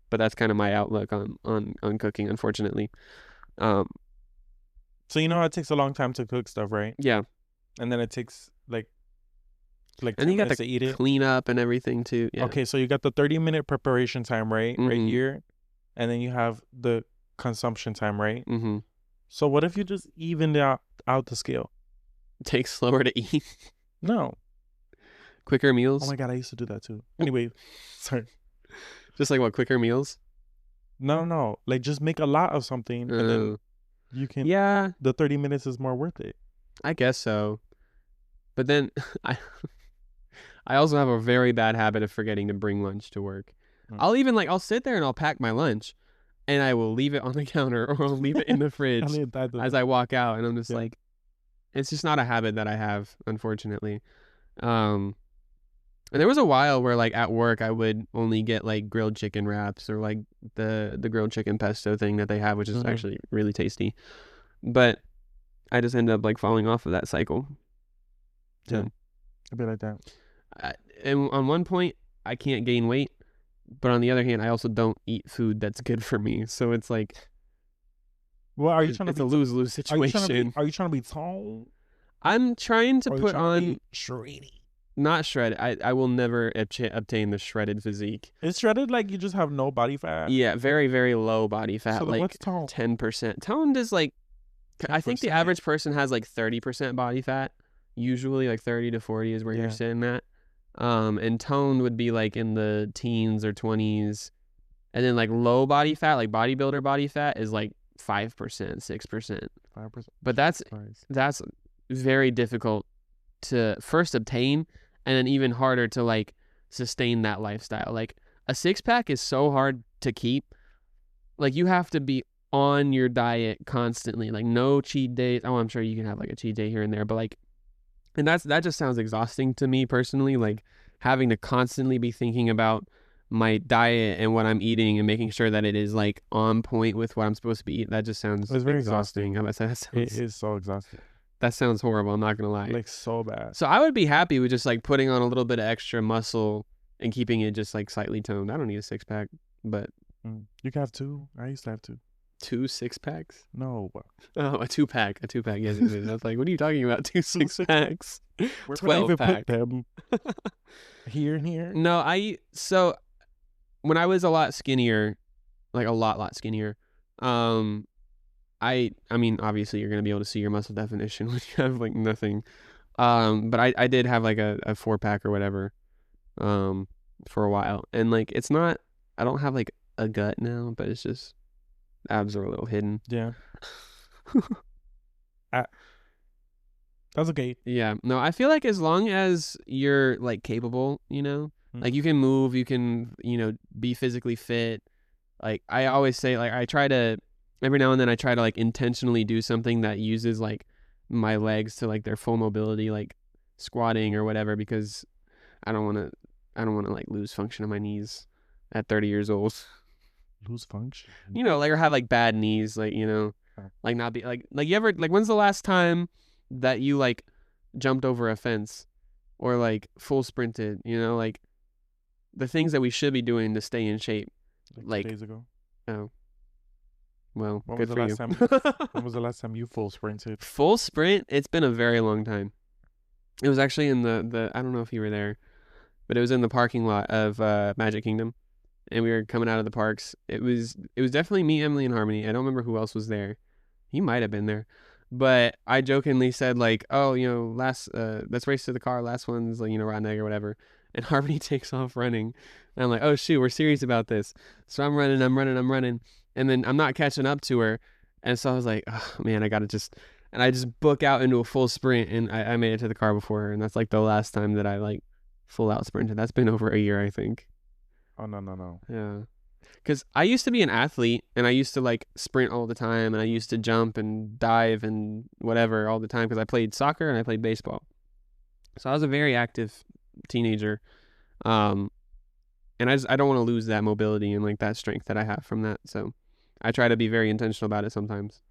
but that's kind of my outlook on cooking, unfortunately. So you know it takes a long time to cook stuff, right? Yeah. And then it takes like and you got to eat it, clean up and everything too. Yeah. Okay, so you got the 30-minute preparation time, right? Mm-hmm. Right here. And then you have the consumption time, right? Mm-hmm. So what if you just evened out the scale? It takes slower to eat. No. Quicker meals. Oh my god, I used to do that too. Anyway, sorry. Just like what, quicker meals? No. Like just make a lot of something and then you can. Yeah. The 30 minutes is more worth it. I guess so. But then I also have a very bad habit of forgetting to bring lunch to work. I'll sit there and I'll pack my lunch and I will leave it on the counter or I'll leave it in the fridge as I walk out, and I'm just like, it's just not a habit that I have, unfortunately. And there was a while where like at work I would only get like grilled chicken wraps or like the grilled chicken pesto thing that they have, which is actually really tasty. But I just end up like falling off of that cycle. Yeah, a bit like that. And on one point, I can't gain weight, but on the other hand, I also don't eat food that's good for me. So it's like, well, are you trying to? It's a lose-lose situation. Are you trying to be tall? I'm trying to put on shredded. Not shredded. I will never obtain the shredded physique. Is shredded like you just have no body fat? Yeah, very, very low body fat. So like what's toned? 10%. Toned is like, 10%. I think the average person has like 30% body fat. Usually like 30 to 40 is where you're sitting at. And toned would be like in the teens or 20s. And then like low body fat, like bodybuilder body fat is like 5%, 6%. 5%. But that's very difficult to first obtain, and then even harder to like sustain that lifestyle. Like a 6-pack is so hard to keep. Like you have to be on your diet constantly, like no cheat days. Oh, I'm sure you can have like a cheat day here and there, but like, and that just sounds exhausting to me personally. Like having to constantly be thinking about my diet and what I'm eating and making sure that it is like on point with what I'm supposed to be eating. That just sounds very exhausting. How about that? It is so exhausting. That sounds horrible. I'm not gonna lie. Like so bad. So I would be happy with just like putting on a little bit of extra muscle and keeping it just like slightly toned. I don't need a 6-pack, but you can have 2. I used to have 2. 2 6-packs? No. Oh, a 2-pack. A 2-pack. Yes, it is. I was like, what are you talking about? 2 6-packs. 12-pack. Put them here and here. No, so when I was a lot skinnier, like a lot skinnier, I mean, obviously you're going to be able to see your muscle definition when you have like nothing But I did have like a 4-pack or whatever, for a while, and like it's not. I don't have like a gut now, but it's just abs are a little hidden. Yeah. That's okay. Yeah. No, I feel like as long as you're like capable, like you can move, you can, be physically fit. Like I always say, like I try to every now and then I try to like intentionally do something that uses like my legs to like their full mobility, like squatting or whatever, because I don't want to like lose function of my knees at 30 years old. Lose function. Like or have like bad knees, like like not be like you ever like when's the last time that you like jumped over a fence or like full sprinted? Like the things that we should be doing to stay in shape. Like 2 days ago. Oh, well, When good was the for last you. time? When was the last time you full sprinted? Full sprint? It's been a very long time. It was actually in the I don't know if you were there, but it was in the parking lot of Magic Kingdom, and we were coming out of the parks. It was definitely me, Emily, and Harmony. I don't remember who else was there. He might have been there, but I jokingly said like, "Oh, last let's race to the car. Last one's like rotten egg or whatever." And Harmony takes off running, and I'm like, "Oh shoot, we're serious about this." So I'm running, and then I'm not catching up to her, and so I was like, "Oh man, I just book out into a full sprint, and I made it to the car before her, and that's like the last time that I like full out sprinted. That's been over a year, I think. Oh no. Yeah. Because I used to be an athlete, and I used to like sprint all the time, and I used to jump and dive and whatever all the time because I played soccer and I played baseball. So I was a very active teenager, and I don't want to lose that mobility and like that strength that I have from that. So I try to be very intentional about it sometimes.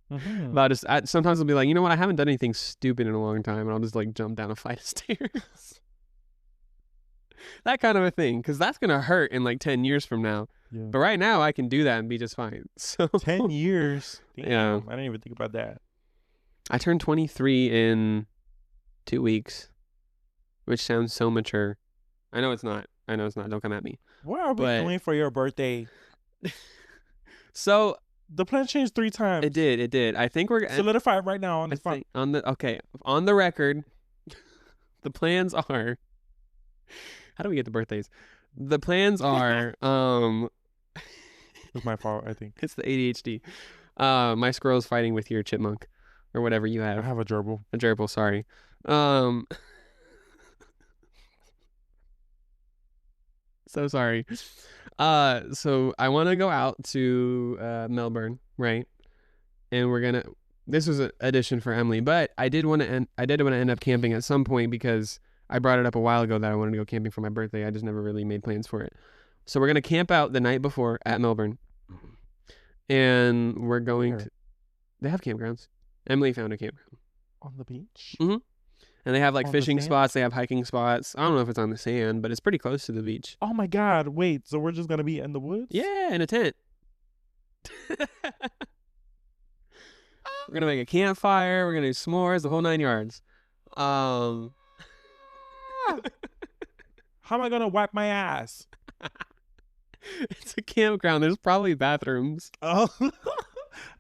But sometimes I'll be like, you know what? I haven't done anything stupid in a long time, and I'll just like jump down a flight of stairs. That kind of a thing, because that's gonna hurt in like 10 years from now. Yeah. But right now I can do that and be just fine. So 10 years. Damn, yeah, I didn't even think about that. I turned 23 in 2 weeks, which sounds so mature. I know it's not. Don't come at me. What are we doing for your birthday? So the plan changed 3 times. It did. I think we're solidify it right now on the phone. On the record. The plans are. How do we get the birthdays? The plans are It's my fault, I think. It's the ADHD. My squirrel's fighting with your chipmunk or whatever you have. I have a gerbil. A gerbil, sorry. So sorry. So I want to go out to Melbourne, right? And this was an addition for Emily, but I did want to end up camping at some point because I brought it up a while ago that I wanted to go camping for my birthday. I just never really made plans for it. So we're going to camp out the night before at Melbourne. And we're going to... They have campgrounds. Emily found a campground. On the beach? Mm-hmm. And they have like fishing spots. They have hiking spots. I don't know if it's on the sand, but it's pretty close to the beach. Oh my God. Wait, so we're just going to be in the woods? Yeah, in a tent. We're going to make a campfire. We're going to do s'mores, the whole 9 yards. How am I gonna wipe my ass? It's a campground. There's probably bathrooms. Oh,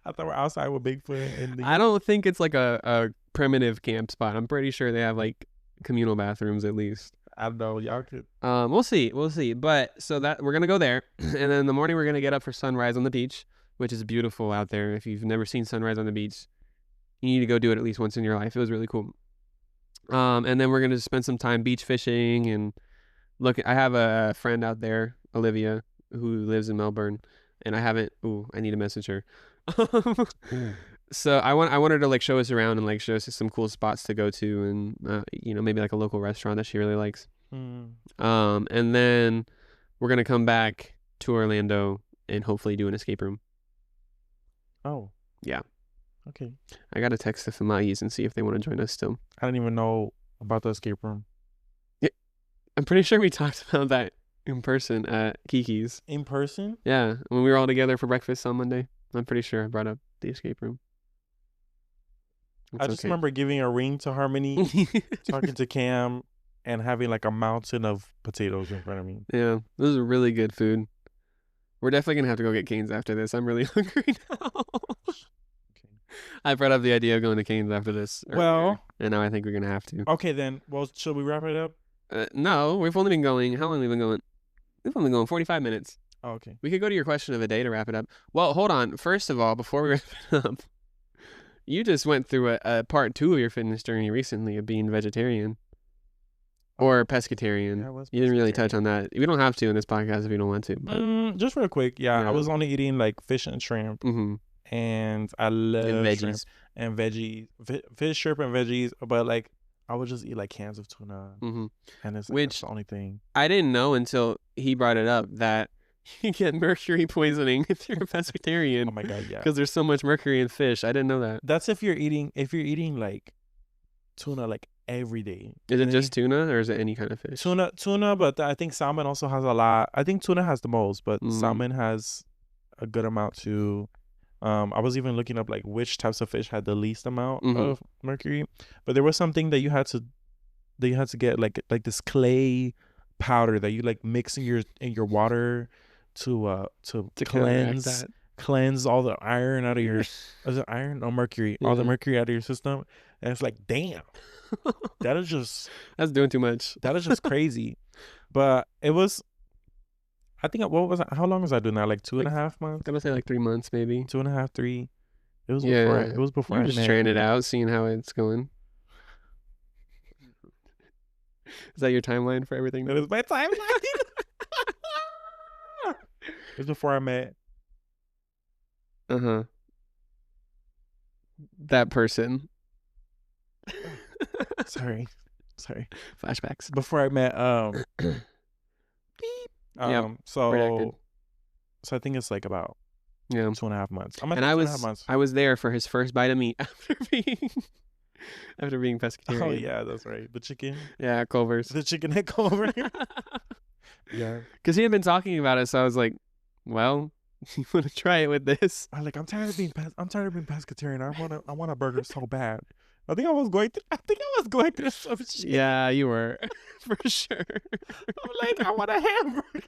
I thought we're outside with Bigfoot. I don't think it's like a primitive camp spot. I'm pretty sure they have like communal bathrooms at least. I don't know. Y'all could. We'll see. But so that we're gonna go there, and then in the morning we're gonna get up for sunrise on the beach, which is beautiful out there. If you've never seen sunrise on the beach, you need to go do it at least once in your life. It was really cool. And then we're gonna spend some time beach fishing and look. I have a friend out there, Olivia, who lives in Melbourne, and I need to message her. So I want her to like show us around and like show us some cool spots to go to, and maybe like a local restaurant that she really likes. And then we're gonna come back to Orlando and hopefully do an escape room. Oh, yeah. Okay. I gotta text the Famayis and see if they want to join us still. I didn't even know about the escape room. Yeah, I'm pretty sure we talked about that in person at Kiki's. In person? Yeah, when we were all together for breakfast on Monday. I'm pretty sure I brought up the escape room. I just remember giving a ring to Harmony, talking to Cam, and having like a mountain of potatoes in front of me. Yeah, those are really good food. We're definitely gonna have to go get Cane's after this. I'm really hungry now. I brought up the idea of going to Cane's after this. Well, and now I think we're gonna have to. Okay, then. Well, should we wrap it up? No, we've only been going. How long have we been going? We've only been going 45 minutes. Oh, okay. We could go to your question of the day to wrap it up. Well, hold on. First of all, before we wrap it up, you just went through a part 2 of your fitness journey recently of being vegetarian or pescatarian. Yeah, you didn't really touch on that. We don't have to in this podcast if you don't want to. But... just real quick, yeah, I was only eating like fish and shrimp, and I love veggies shrimp and veggies, fish, shrimp, and veggies. But like, I would just eat like cans of tuna, and that's the only thing. I didn't know until he brought it up that you get mercury poisoning if you're a pescatarian. Oh my god, yeah. Because there's so much mercury in fish. I didn't know that. That's if you're eating like tuna like every day. Is it just tuna or is it any kind of fish? Tuna, but I think salmon also has a lot. I think tuna has the most, but salmon has a good amount too. I was even looking up like which types of fish had the least amount of mercury, but there was something that you had to get like this clay powder that you like mix in your water to cleanse all the iron out of your is it iron or mercury? All the mercury out of your system. And it's like, damn. That's doing too much. That is just crazy. But it was, I think, what was it? How long was I doing that? Like 2.5 months? I'm gonna say like 3 months, maybe 2.5, 3. It was before. You're just trying it out, seeing how it's going. Is that your timeline for everything? That is my timeline. It was before I met. That person. Sorry. Flashbacks. Before I met Beep. So I think it's like about 2.5 months. I was there for his first bite of meat after being pescatarian. Oh yeah, that's right. The chicken. Yeah, Culver's. The chicken at Culver. Yeah. Because he had been talking about it, so I was like, well, you want to try it with this? I'm like, I'm tired of being pescatarian. I want a burger so bad. I think I was going through some shit. Yeah, you were. For sure. I'm like, I want a hamburger.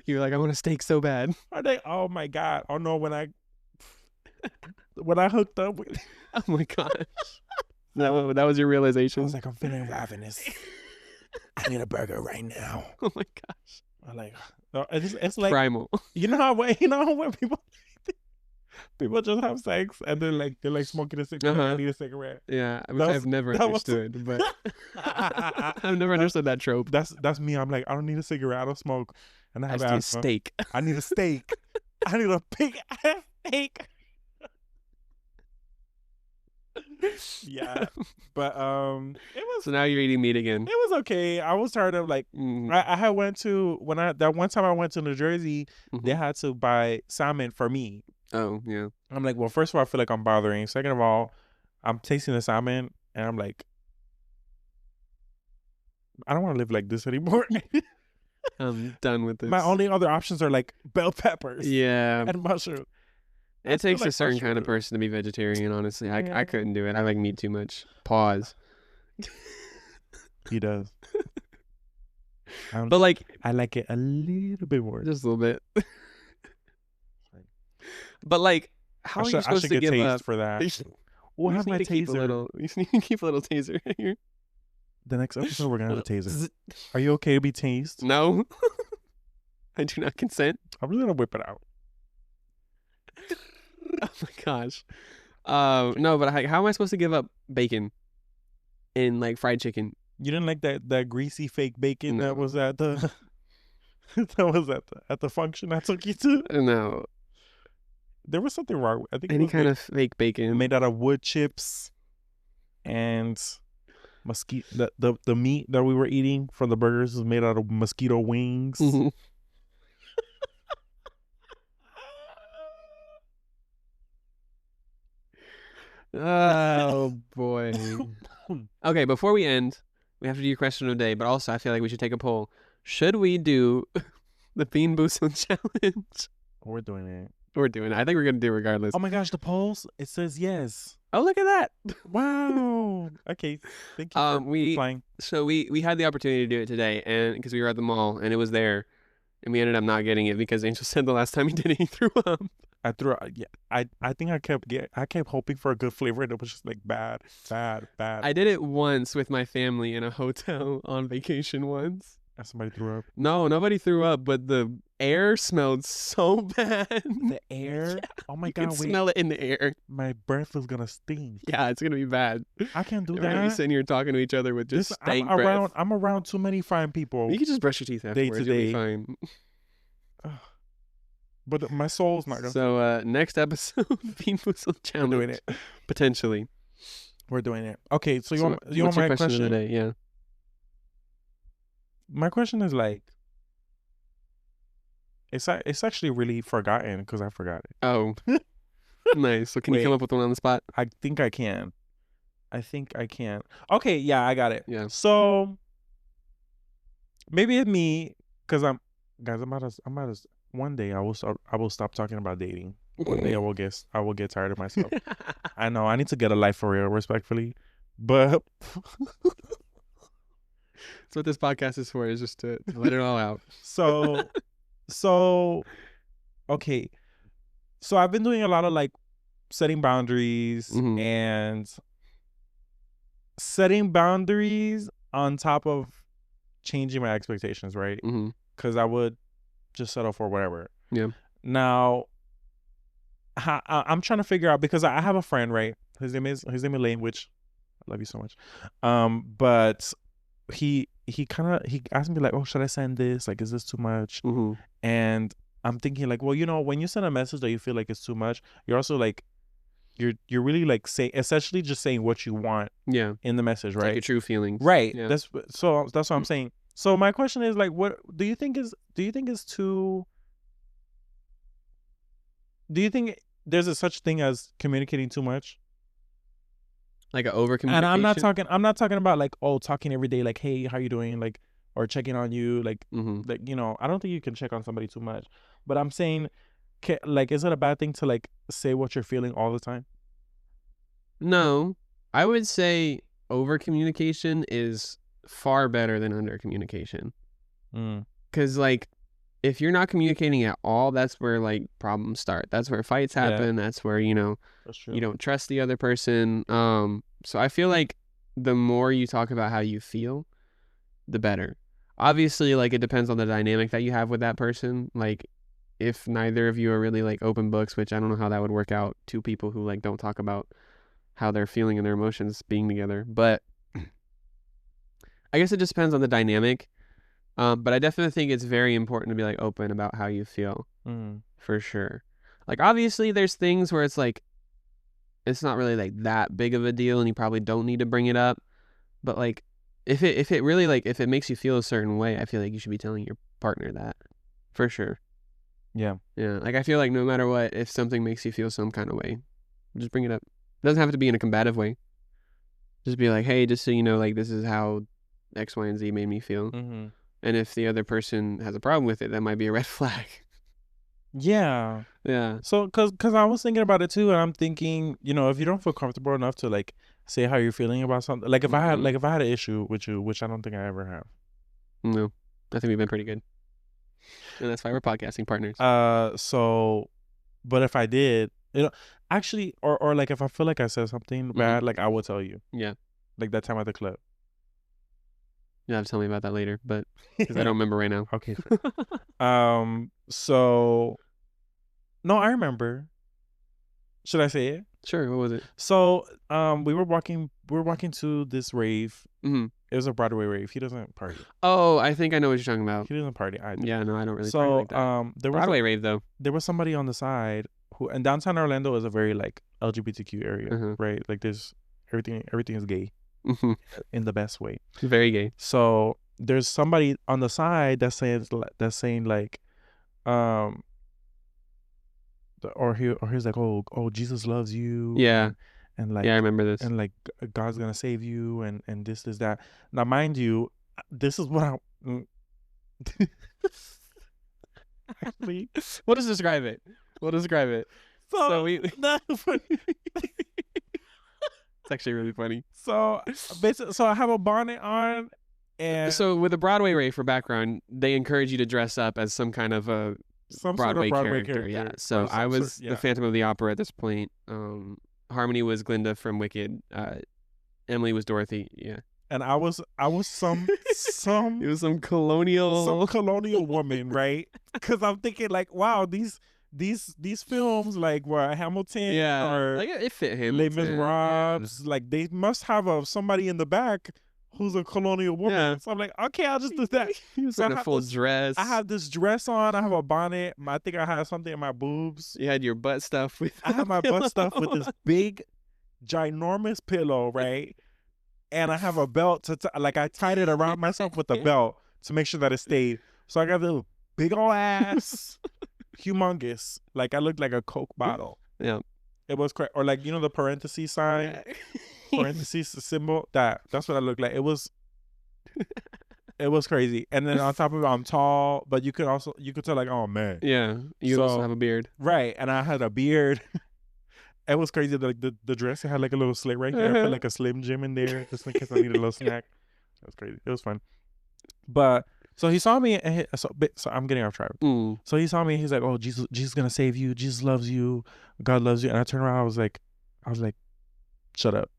You were like, I want a steak so bad. I'm like, oh my god. Oh no, when I hooked up with oh my gosh. That was your realization? I was like, I'm feeling ravenous. I need a burger right now. Oh my gosh. I'm like, it's like primal. You know how when people just have sex and then like they're like smoking a cigarette. I need a cigarette. Yeah, which I've never understood, but I've never understood that trope. That's me. I'm like, I don't need a cigarette. I don't smoke, and I have a steak. I need a steak. I need a big ass steak. Yeah, but it was. So now you're eating meat again. It was okay. I was tired of like I had went to that one time I went to New Jersey. They had to buy salmon for me. Oh yeah. I'm like, well, first of all, I feel like I'm bothering. Second of all, I'm tasting the salmon and I'm like, I don't want to live like this anymore. I'm done with this. My only other options are like bell peppers. Yeah. And mushroom. It takes a certain kind of person to be vegetarian, honestly. I couldn't do it. I like meat too much. Pause. He does. But like, I like it a little bit more. Just a little bit. But like, how are you supposed to give up for that? We'll have my taser. You need to keep a little taser here. The next episode, we're gonna have a taser. Are you okay to be tased? No. I do not consent. I'm just gonna whip it out. Oh my gosh. No, but how am I supposed to give up bacon and like fried chicken? You didn't like that greasy fake bacon that was at the at the function I took you to? No. There was something wrong. I think any kind of fake bacon made out of wood chips and mosquito. The meat that we were eating from the burgers was made out of mosquito wings. Oh boy. Okay, before we end, we have to do your question of the day, but also I feel like we should take a poll. Should we do the Bean Boozled challenge? We're doing it. We're doing it. I think we're gonna do it regardless. Oh my gosh, the polls, it says yes. Oh, look at that. Wow. Okay. Thank you for replying. So we had the opportunity to do it today, and because we were at the mall and it was there, and we ended up not getting it because Angel said the last time he did it, he threw up. I threw. Yeah, I think I kept hoping for a good flavor, and it was just like bad. I did it once with my family in a hotel on vacation once. And somebody threw up. No, nobody threw up, but the air smelled so bad. The air? Yeah, Oh my you God, could wait. smell it in the air. My breath is gonna stink. Yeah, it's gonna be bad. I can't do We're gonna be that. sitting here talking to each other with just stank breath. I'm around too many fine people. You can just brush your teeth afterwards. Day to day. You'll be fine. But my soul's not gonna. So next episode, Bean Boozled Challenge. We're doing it. Potentially. We're doing it. Okay, so you want what's your my question of the day? Yeah. My question is like, it's actually really forgotten because I forgot it. Oh, nice. So can you come up with one on the spot? I think I can. Okay, yeah, I got it. Yeah. So maybe it's me because I'm about to. One day I will stop talking about dating. One day I will get tired of myself. I know I need to get a life for real, respectfully, but that's what this podcast is for. Is just to let it all out. So okay. So I've been doing a lot of like setting boundaries and setting boundaries on top of changing my expectations, right? Because I would just settle for whatever. Yeah. Now, I'm trying to figure out because I have a friend, right? His name is Lane, which I love you so much. But he asked me like, oh, should I send this? Like, is this too much? And I'm thinking like, well, when you send a message that you feel like it's too much, you're also like, you're really like essentially just saying what you want. Yeah. In the message, right? Like your true feelings. Right. Yeah. That's what I'm saying. So my question is like, what do you think there's such thing as communicating too much? Like an over communication? And I'm not talking about like, oh, talking every day, like, hey, how you doing? Like, or checking on you. Like, like, I don't think you can check on somebody too much, but I'm saying, like, is it a bad thing to like say what you're feeling all the time? No, I would say over communication is far better than under communication. Because like, if you're not communicating at all, that's where like problems start. That's where fights happen. Yeah. That's where you don't trust the other person. So I feel like the more you talk about how you feel, the better. Obviously, like, it depends on the dynamic that you have with that person. Like, if neither of you are really like open books, which I don't know how that would work out, two people who like don't talk about how they're feeling and their emotions being together. But I guess it just depends on the dynamic. But I definitely think it's very important to be like open about how you feel, for sure. Like, obviously there's things where it's like, it's not really like that big of a deal and you probably don't need to bring it up. But like, if it really like, if it makes you feel a certain way, I feel like you should be telling your partner that, for sure. Yeah. Yeah. Like, I feel like no matter what, if something makes you feel some kind of way, just bring it up. It doesn't have to be in a combative way. Just be like, hey, just so you know, like, this is how X, Y, and Z made me feel. And if the other person has a problem with it, that might be a red flag. Yeah. Yeah. So, cause I was thinking about it too, and I'm thinking, if you don't feel comfortable enough to like say how you're feeling about something, like if I had an issue with you, which I don't think I ever have. No, I think we've been pretty good, and that's why we're podcasting partners. So, but if I did, actually, or like if I feel like I said something bad, like I will tell you. Yeah. Like that time at the club. You have to tell me about that later, but because I don't remember right now. Okay. So, no, I remember. Should I say it? Sure. What was it? So, we were walking to this rave. It was a Broadway rave. He doesn't party. Oh, I think I know what you're talking about. He doesn't party. I do. Yeah, no, I don't really party like that. There was Broadway rave though. There was somebody on the side who, and downtown Orlando is a very like LGBTQ area, right? Like there's everything is gay. In the best way. Very gay. So there's somebody on the side that's saying like, or he's like, oh, Jesus loves you. Yeah. And like, yeah, I remember this. And like, God's gonna save you, and this that. Now, mind you, this is what I actually. We'll just describe it. So we. It's actually really funny. So basically, I have a bonnet on, and so with the Broadway rave for background, they encourage you to dress up as some kind of a some Broadway, sort of Broadway character. Yeah. character. So I was yeah. the Phantom of the Opera at this point. Harmony was Glinda from Wicked. Emily was Dorothy. Yeah. And I was some It was some colonial woman, right? Because I'm thinking like, wow, these films like were Hamilton, Yeah, or like it fit him. Les Miserables, like they must have somebody in the back who's a colonial woman. Yeah. So I'm like, okay, I'll just do that. He was in a full dress. I have this dress on. I have a bonnet. I think I had something in my boobs. You had your butt stuff with. I had my butt stuff with this big, ginormous pillow, right? And I have a belt like I tied it around myself with a belt to make sure that it stayed. So I got this big old ass, humongous. Like I looked like a Coke bottle. Yeah. It was crazy. Or like, you know, the parentheses sign, parentheses symbol. That's what I looked like. It was crazy. And then on top of it, I'm tall, but you could tell like, oh man. Yeah. You also have a beard. Right. And I had a beard. It was crazy. Like the dress, it had like a little slit right there. I put like a Slim Jim in there just in case I needed a little snack. It was crazy. It was fun. But so he saw me, and so I'm getting off track. So he saw me. He's like, "Oh, Jesus gonna save you. Jesus loves you. God loves you." And I turned around. I was like, "Shut up."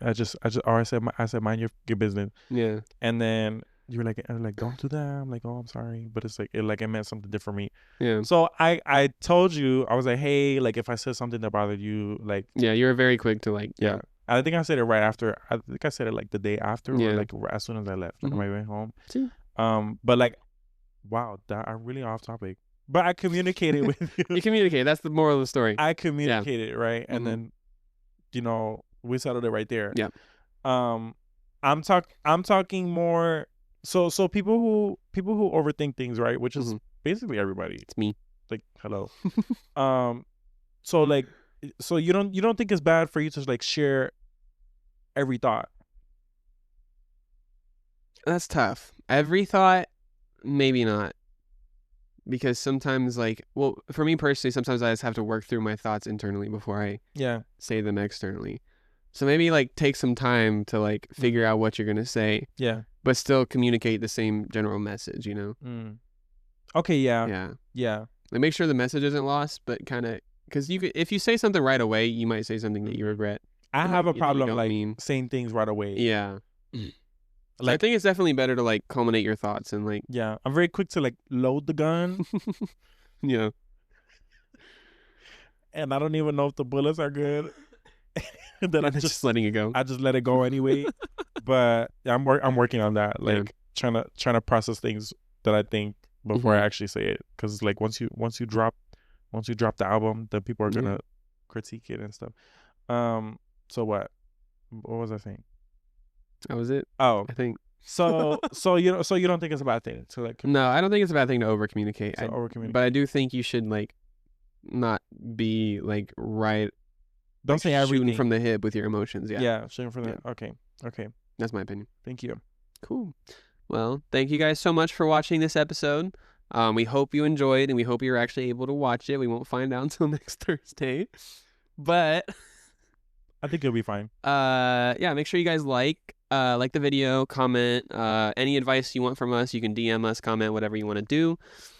I said, "Mind your business." Yeah. And then you were like, "Don't do that." I'm like, "Oh, I'm sorry," but it's like it meant something different for me. Yeah. So I told you, I was like, "Hey, like if I said something that bothered you, like." Yeah, you were very quick to like. Yeah. I think I said it right after. I think I said it like the day after, or like as soon as I left, like on my way home. See? But like, wow, I'm really off topic. But I communicated with you. You communicate. That's the moral of the story. I communicated, right? And then, you know, we settled it right there. Yeah. I'm talking more. So people who overthink things, right? Which is basically everybody. It's me. Like, hello. So like, so you don't think it's bad for you to like share every thought? That's tough. Every thought, maybe not. Because sometimes, like, well, for me personally, sometimes I just have to work through my thoughts internally before I say them externally. So maybe, like, take some time to, like, figure out what you're going to say. Yeah. But still communicate the same general message, you know? Okay, yeah. Like, make sure the message isn't lost, but kind of... Because if you say something right away, you might say something that you regret. I have a problem, like, saying things right away. Yeah. Like, I think it's definitely better to like culminate your thoughts and like. Yeah, I'm very quick to like load the gun. Yeah. And I don't even know if the bullets are good. Then I'm just letting it go. I just let it go anyway. But yeah, I'm working on that. Like trying to process things that I think before I actually say it. Because like once you drop the album, then people are gonna critique it and stuff. So what was I saying? That was it. Oh, I think so. You don't think it's a bad thing to like? No, I don't think it's a bad thing to over communicate. But I do think you should like not be like right. Don't say everything shooting from the hip with your emotions. Yeah. Yeah, shooting from the. Okay. That's my opinion. Thank you. Cool. Well, thank you guys so much for watching this episode. We hope you enjoyed, and we hope you're actually able to watch it. We won't find out until next Thursday, but I think it'll be fine. Yeah. Make sure you guys like the video, comment, any advice you want from us. You can DM us, comment, whatever you want to do.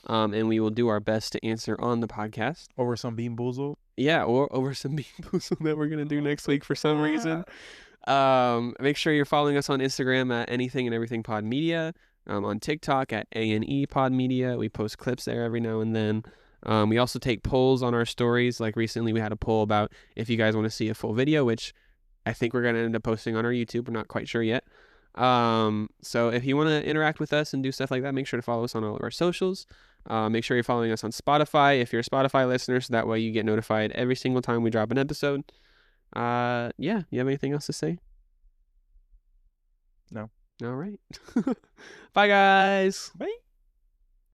And we will do our best to answer on the podcast. Over some Bean Boozled? Yeah, or over some Bean Boozled that we're going to do next week for some reason. Make sure you're following us on Instagram at Anything and Everything Pod Media. On TikTok at ANE Pod Media. We post clips there every now and then. We also take polls on our stories. Like recently we had a poll about if you guys want to see a full video, which I think we're going to end up posting on our YouTube. We're not quite sure yet. So if you want to interact with us and do stuff like that, make sure to follow us on all of our socials. Make sure you're following us on Spotify if you're a Spotify listener, so that way you get notified every single time we drop an episode. Yeah, you have anything else to say? No. All right. Bye, guys. Bye.